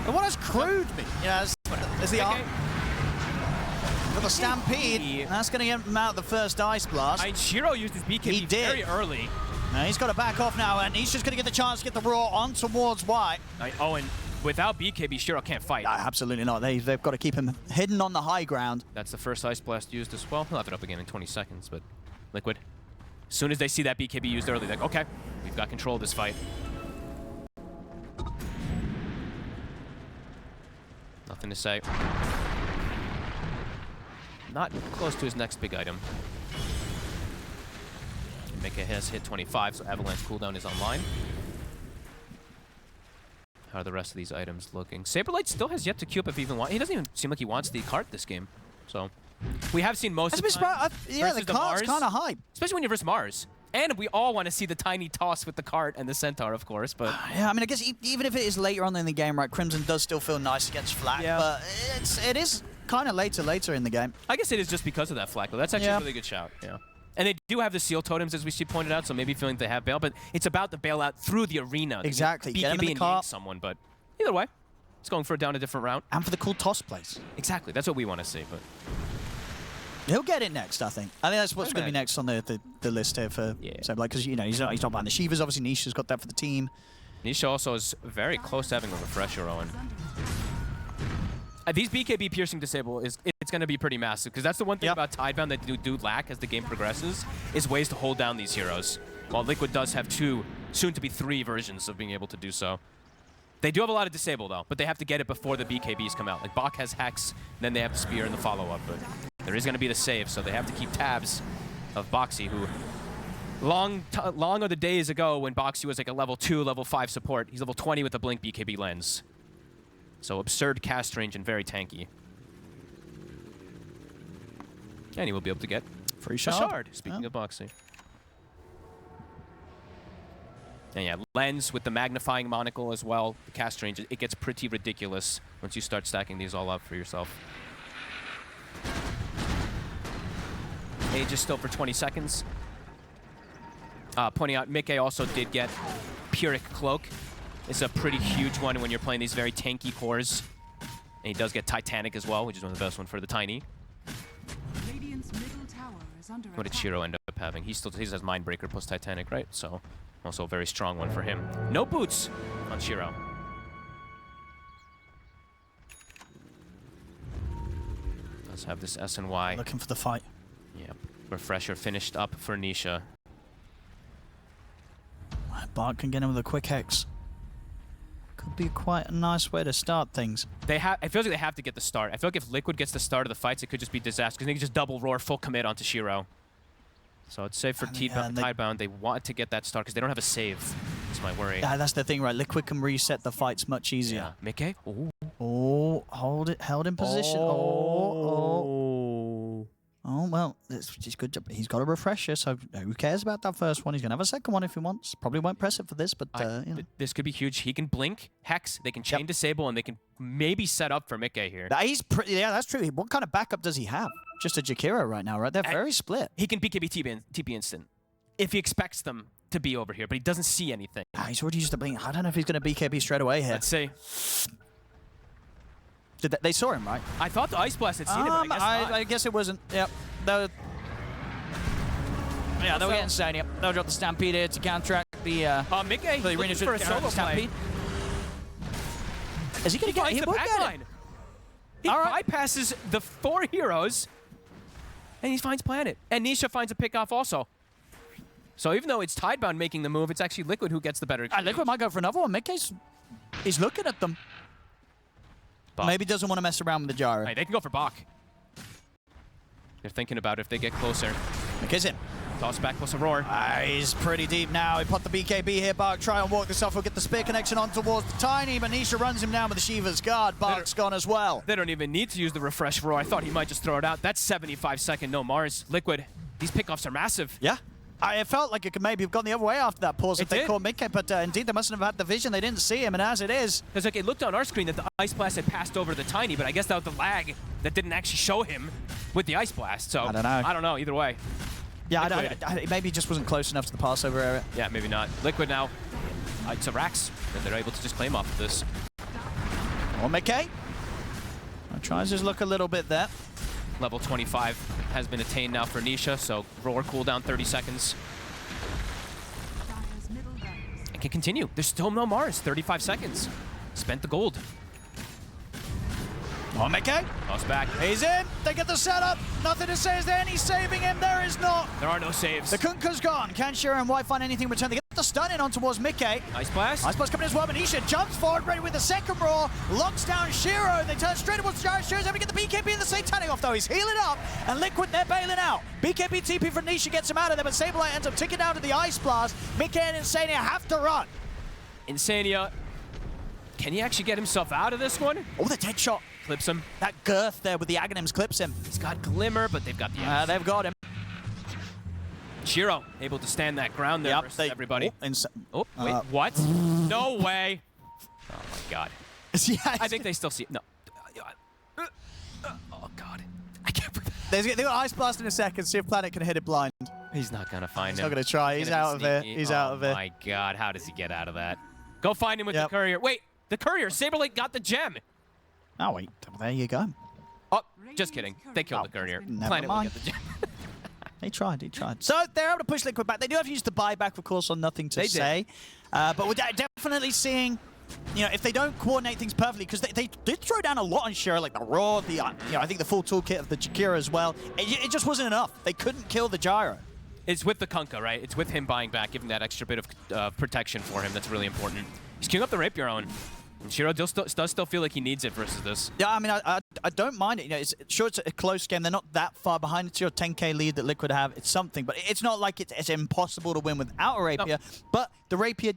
S1: And what does crude mean? Yeah, there's the
S2: Okay.
S1: Got the Stampede.
S2: He-
S1: And that's going to get him out the first Ice Blast.
S2: I mean, Shiro used his BKB
S1: He did.
S2: very early.
S1: Now he's got to back off now, and he's just going to get the chance to get the Raw on towards White.
S2: Oh, and without BKB, Shiro can't fight.
S1: Absolutely not. They've got to keep him hidden on the high ground.
S2: That's the first Ice Blast used as well. He'll have it up again in 20 seconds, but Liquid, as soon as they see that BKB used early, they're like, okay, we've got control of this fight. Nothing to say. Not close to his next big item. Mika has hit 25, so Avalanche cooldown is online. How are the rest of these items looking? Saberlight still has yet to queue up if he even wants. He doesn't even seem like he wants the cart this game. So we have seen most of the time
S1: Yeah, the cart's kind of hype.
S2: especially when you're versus Mars. And we all want to see the tiny toss with the cart and the centaur, of course. But
S1: Yeah, I mean, I guess even if it is later on in the game, right, Crimson does still feel nice against Flak,
S2: Yeah.
S1: but it is kind of later in the game.
S2: I guess it is just because of that flak, though. That's actually a really good shout. Yeah. And they do have the seal totems, as we see pointed out, so maybe feeling they have bail, but it's about the bailout through the arena.
S1: Exactly. Get him in
S2: BKB
S1: the
S2: and
S1: cart.
S2: yank someone, but either way, it's going for down a different route.
S1: And for the cool toss plays.
S2: Exactly. That's what we want to see. But
S1: He'll get it next, I think. I think that's what's going to be next on the list here for Saberlight, because, he's not buying the Shivas. Obviously, Nisha's got that for the team.
S2: Nisha also is very close to having a refresher, Owen. These BKB piercing disable it's going to be pretty massive, because that's the one thing about Tidebound that do lack as the game progresses, is ways to hold down these heroes. While Liquid does have 2, soon to be 3 versions of being able to do so. They do have a lot of disable, though, but they have to get it before the BKBs come out. Like, Bach has Hex, then they have the Spear in the follow-up, but there is going to be the save, so they have to keep tabs of Boxy, who long are the days ago when Boxy was like a level 2, level 5 support. He's level 20 with the Blink BKB lens. So absurd cast range and very tanky. And he will be able to get
S1: Free
S2: a shard, speaking of Boxy. And yeah, lens with the magnifying monocle as well. The cast range, it gets pretty ridiculous once you start stacking these all up for yourself. Age is still for 20 seconds. Pointing out, Mickey also did get Pyrrhic Cloak. It's a pretty huge one when you're playing these very tanky cores. And he does get Titanic as well, which is one of the best ones for the Tiny.
S3: Radiant's middle tower is under
S2: What did
S3: attack.
S2: Shiro end up having? He has Mindbreaker plus Titanic, right? So also a very strong one for him. No boots on Shiro. Does have this SNY.
S1: Looking for the fight.
S2: Yep. Refresher finished up for Nisha.
S1: Bart can get him with a quick Hex. Could be quite a nice way to start things.
S2: I feel like they have to get the start. I feel like if Liquid gets the start of the fights, it could just be disaster, because they can just double roar, full commit onto Shiro. So I'd say for Tidebound, they want to get that start, because they don't have a save. That's my worry.
S1: Yeah, that's the thing, right? Liquid can reset the fights much easier.
S2: Yeah. Mickey? Ooh.
S1: Oh, held in position. Oh, well, it's good job. He's got a refresher, so who cares about that first one? He's going to have a second one if he wants. Probably won't press it for this, but,
S2: This could be huge. He can blink, Hex, they can chain disable, and they can maybe set up for Mickey here.
S1: Yeah, that's true. What kind of backup does he have? just a Jakiro right now, right? They're very split.
S2: He can BKB TP instant if he expects them to be over here, but he doesn't see anything.
S1: He's already used the blink. I don't know if he's going to BKB straight away here.
S2: Let's see.
S1: They saw him, right?
S2: I thought the Ice Blast had seen him, but I guess not.
S1: I guess it wasn't. Yep. They'll get insane. Yep. They'll drop the Stampede here to counteract the
S2: Mickey
S1: the arena
S2: for a solo play.
S1: Is he going to get hit?
S2: the backline. He bypasses the 4 heroes, and he finds Planet. And Nisha finds a pickoff also. So even though it's Tidebound making the move, it's actually Liquid who gets the better exchange.
S1: Liquid might go for another one. He's looking at them.
S2: Bach.
S1: Maybe doesn't want to mess around with the gyro.
S2: Right, they can go for Bach. They're thinking about if they get closer.
S1: Kiss him.
S2: Toss back plus Aurora.
S1: He's pretty deep now. He put the BKB here. Bach try and walk this off. He'll get the spear connection on towards the Tiny. Manisha runs him down with the Shiva's guard. Bach's gone as well.
S2: They don't even need to use the refresh Aurora. I thought he might just throw it out. That's 75-second no Mars. Liquid, these pickoffs are massive.
S1: Yeah. It felt like it could maybe have gone the other way after that pause if they
S2: did.
S1: caught Midgate, but indeed they mustn't have had the vision. They didn't see him, and as it is...
S2: Because like, it looked on our screen that the Ice Blast had passed over the Tiny, but I guess that was the lag that didn't actually show him with the Ice Blast. So
S1: I don't know.
S2: I don't know, either way.
S1: Yeah, maybe he just wasn't close enough to the Passover area.
S2: Yeah, maybe not. Liquid now. It's a Rax, and they're able to just claim off of this.
S1: Well, Midgate tries his look a little bit there.
S2: Level 25 has been attained now for Nisha, so roar cooldown 30 seconds. It can continue. There's still no Mars. 35 seconds. Spent the gold.
S1: Oh, Midgate.
S2: Toss back.
S1: He's in. They get the setup. Nothing to say. Is there any saving him? There is not.
S2: There are no saves.
S1: The Kunka's gone. Can Shiro and White find anything in return? They get the stun in on towards Midgate.
S2: Ice Blast.
S1: Ice Blast coming as well. Manisha jumps forward, ready with the second roar. Locks down Shiro. They turn straight towards Gyro. Shiro's able to get the BKB and the Satanic off, though. He's healing up. And Liquid, they're bailing out. BKB TP from Nisha gets him out of there, but Sableye ends up ticking down to the Ice Blast. Midgate and Insania have to run.
S2: Insania. Can he actually get himself out of this one?
S1: Oh, the dead shot.
S2: Clips him.
S1: That girth there with the Aghanims clips him.
S2: He's got Glimmer, but they've got the
S1: They've got him.
S2: Shiro able to stand that ground there versus everybody. Oh, wait, what? No way. Oh, my God.
S1: Yeah,
S2: I think they still see it. No. Oh, God. I can't believe
S1: They've got Ice Blast in a second. See if Planet can hit it blind.
S2: He's not going to find him.
S1: He's not going to try. He's out of it. He's out of it.
S2: Oh, my God. How does he get out of that? Go find him with the courier. Wait, the courier. Saberlight got the gem.
S1: Oh, wait. There you go.
S2: Oh, just kidding. They killed the courier.
S1: Never mind.
S2: Will get the gem.
S1: He tried. So they're able to push Liquid back. They do have to use the buyback, of course, on nothing to say. But we're definitely seeing, if they don't coordinate things perfectly, because they did throw down a lot on Shiro, like the Raw, I think the full toolkit of the Jakira as well. It just wasn't enough. They couldn't kill the Gyro.
S2: It's with the Kunkka, right? It's with him buying back, giving that extra bit of protection for him. That's really important. He's queuing up the Rapier on. And Shiro does still feel like he needs it versus this.
S1: Yeah, I mean, I don't mind it. It's a close game. They're not that far behind. It's your 10k lead that Liquid have. It's something, but it's not like it's impossible to win without a Rapier. No. But the Rapier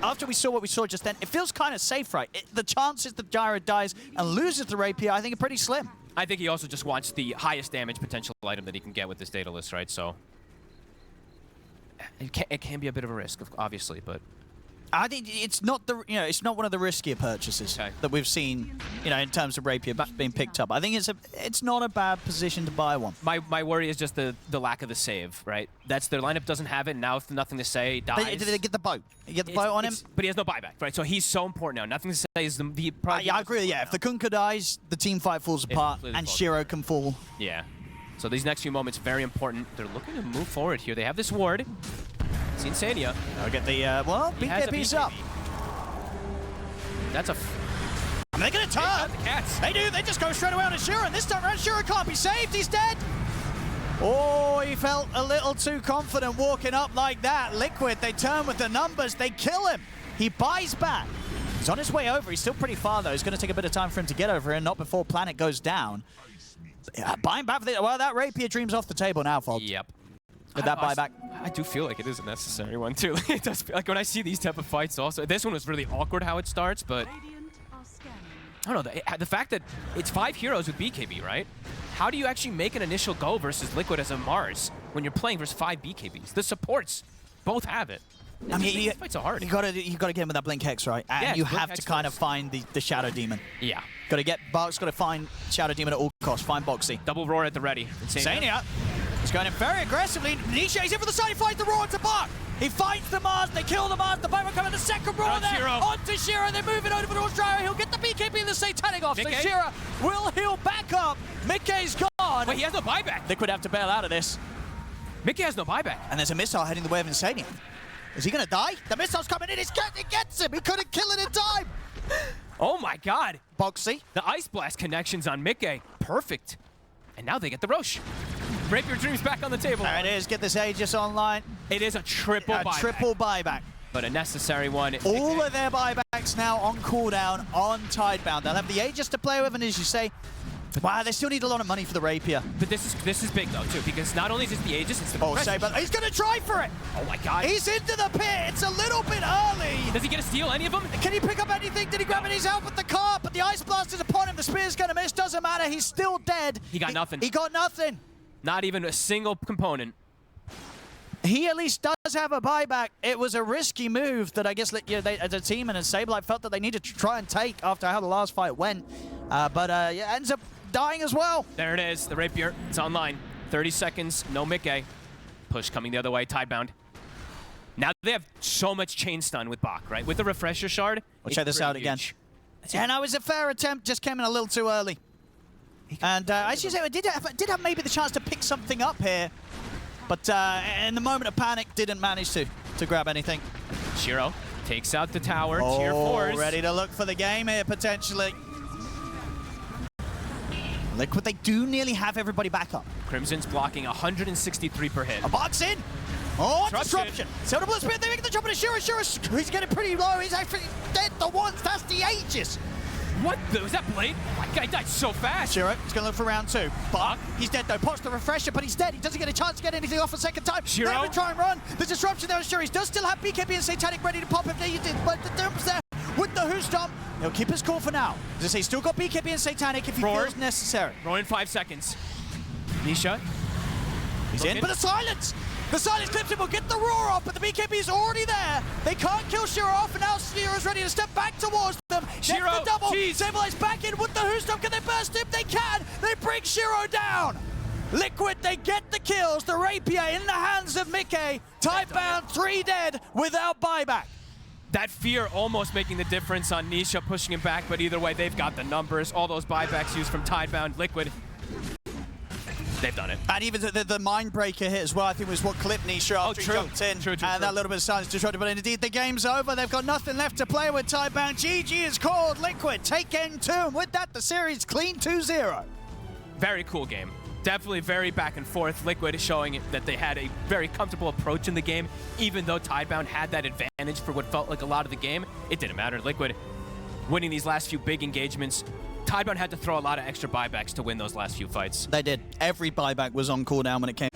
S1: after we saw what we saw just then, it feels kind of safe, right? The chances that Gyro dies and loses the Rapier, I think, are pretty slim.
S2: I think he also just wants the highest damage potential item that he can get with this data list, right? So it can be a bit of a risk, obviously, but.
S1: I think it's not it's not one of the riskier purchases that we've seen, in terms of Rapier being picked up. I think it's not a bad position to buy one.
S2: My worry is just the lack of the save, right? That's their lineup doesn't have it. And now if nothing to say, dies.
S1: They get the boat. You get the boat on him,
S2: but he has no buyback, right? So he's so important now. Nothing to say is the probably.
S1: Yeah, I agree. Yeah, if the Kunkka dies, the team fight falls apart, and Shiro can fall.
S2: Yeah. So these next few moments very important. They're looking to move forward here. They have this ward. It's Insania.
S1: They'll get the, BKB's up.
S2: That's a...
S1: I mean, they're going to turn.
S2: The cats.
S1: They do. They just go straight away on Shiro. And this time around, Shiro can't be saved. He's dead. Oh, he felt a little too confident walking up like that. Liquid, they turn with the numbers. They kill him. He buys back. He's on his way over. He's still pretty far, though. It's going to take a bit of time for him to get over here, not before Planet goes down. Buying back for the... Well, that Rapier dream's off the table now, Fold.
S2: Yep.
S1: With that buyback.
S2: I do feel like it is a necessary one, too. It does feel like when I see these type of fights also. This one was really awkward how it starts, but... I don't know. The fact that it's 5 heroes with BKB, right? How do you actually make an initial go versus Liquid as a Mars when you're playing versus 5 BKBs? The supports both have it.
S1: I mean,
S2: These fights are hard.
S1: You gotta get him with that Blink Hex, right? And
S2: Yeah,
S1: you
S2: Blink
S1: have
S2: Hex
S1: to kind of
S2: first.
S1: find the Shadow Demon.
S2: Yeah.
S1: Gotta get Bark's gotta find Shadow Demon at all costs. Find Boxy.
S2: Double roar at the ready.
S1: Sania is going in very aggressively. Nisha is in for the side. He finds the roar to Bark. He finds the Mars. They kill the Mars. The Bowman coming the second roar there.
S2: Shiro.
S1: Onto Shiro. They move it over towards Dryo. He'll get the BKB and the Satanic off. So
S2: Mickey?
S1: Shiro will heal back up. Mickey's gone.
S2: Wait, he has no buyback.
S1: Liquid have to bail out of this.
S2: Mickey has no buyback.
S1: And there's a missile heading the way of Insania. Is he going to die? The missile's coming in. It gets him. He couldn't kill it in time.
S2: Oh my god.
S1: Boxy.
S2: The Ice Blast connections on Mickey. Perfect. And now they get the Roche. Rapier Dreams back on the table.
S1: There it is. Get this Aegis online.
S2: It is a triple buyback.
S1: Triple buyback.
S2: But a necessary one.
S1: All of their buybacks now on cooldown on Tidebound. They'll have the Aegis to play with, and as you say, wow, they still need a lot of money for the Rapier.
S2: But this is big though too, because not only is it the Aegis, it's the
S1: Oh,
S2: Pressure
S1: Saber,
S2: Shot.
S1: he's going to try for it.
S2: Oh my god.
S1: He's into the pit. It's a little bit early.
S2: Does he get a steal, any of them?
S1: Can he pick up anything? Did he grab any help with the car? But the Ice Blast is upon him. The Spear's going to miss. Doesn't matter. He's still dead.
S2: He got nothing.
S1: He got nothing.
S2: Not even a single component.
S1: He at least does have a buyback. It was a risky move that I guess they, as a team and as Sableye felt that they needed to try and take after how the last fight went. Yeah, ends up dying as well.
S2: There it is, the Rapier. It's online. 30 seconds, no Mickey. Push coming the other way, Tidebound. Now they have so much chain stun with Bach, right? With the Refresher Shard.
S1: We'll check this out again. Yeah, no, it was a fair attempt. Just came in a little too early. And as you say, I did have maybe the chance to pick something up here. But in the moment of panic, didn't manage to grab anything.
S2: Shiro takes out the tower,
S1: Oh,
S2: tier 4s.
S1: ready to look for the game here, potentially. Liquid, they do nearly have everybody back up.
S2: Crimson's blocking 163 per hit.
S1: A box in. Oh,
S2: Disruption.
S1: disruption. Silver Blue Spear, they make the jump into Shiro. Shiro, he's getting pretty low. He's actually dead the once. That's the Aegis.
S2: What? Was that Blade? My guy died so fast.
S1: Shiro, he's going to look for round 2. But he's dead though. Pops the Refresher, but he's dead. He doesn't get a chance to get anything off a second time.
S2: Shiro?
S1: They're going to try and run. The disruption there on Shiro. He does still have BKB and Satanic ready to pop if needed, but the dumps there with the Who Stomp. He'll keep his cool for now. As I say, he's still got BKB and Satanic if he
S2: Roar.
S1: feels necessary.
S2: Roar in 5 seconds. Nisha.
S1: He's in, but the silence! The silence clips him, will get the roar off, but the BKB is already there. They can't kill Shiro off, and now Shiro's ready to step back towards them.
S2: Shiro,
S1: Gets the double.
S2: jeez.
S1: Sableye back in with the Who Stomp. Can they burst him? They can! They bring Shiro down! Liquid, they get the kills. The Rapier in the hands of Mickey. Tidebound, 3 dead without buyback.
S2: That fear almost making the difference on Nisha, pushing him back, but either way, they've got the numbers. All those buybacks used from Tidebound, Liquid. They've done it.
S1: And even the Mindbreaker hit as well, I think was what clipped Nisha after he
S2: true.
S1: jumped in.
S2: True,
S1: and
S2: true.
S1: that little bit of silence disrupted. But indeed, the game's over. They've got nothing left to play with. Tidebound. GG is called. Liquid take game 2. And with that, the series clean 2-0.
S2: Very cool game. Definitely very back and forth. Liquid showing that they had a very comfortable approach in the game. Even though Tidebound had that advantage for what felt like a lot of the game, it didn't matter. Liquid winning these last few big engagements. Tidebound had to throw a lot of extra buybacks to win those last few fights.
S1: They did. Every buyback was on cooldown when it came.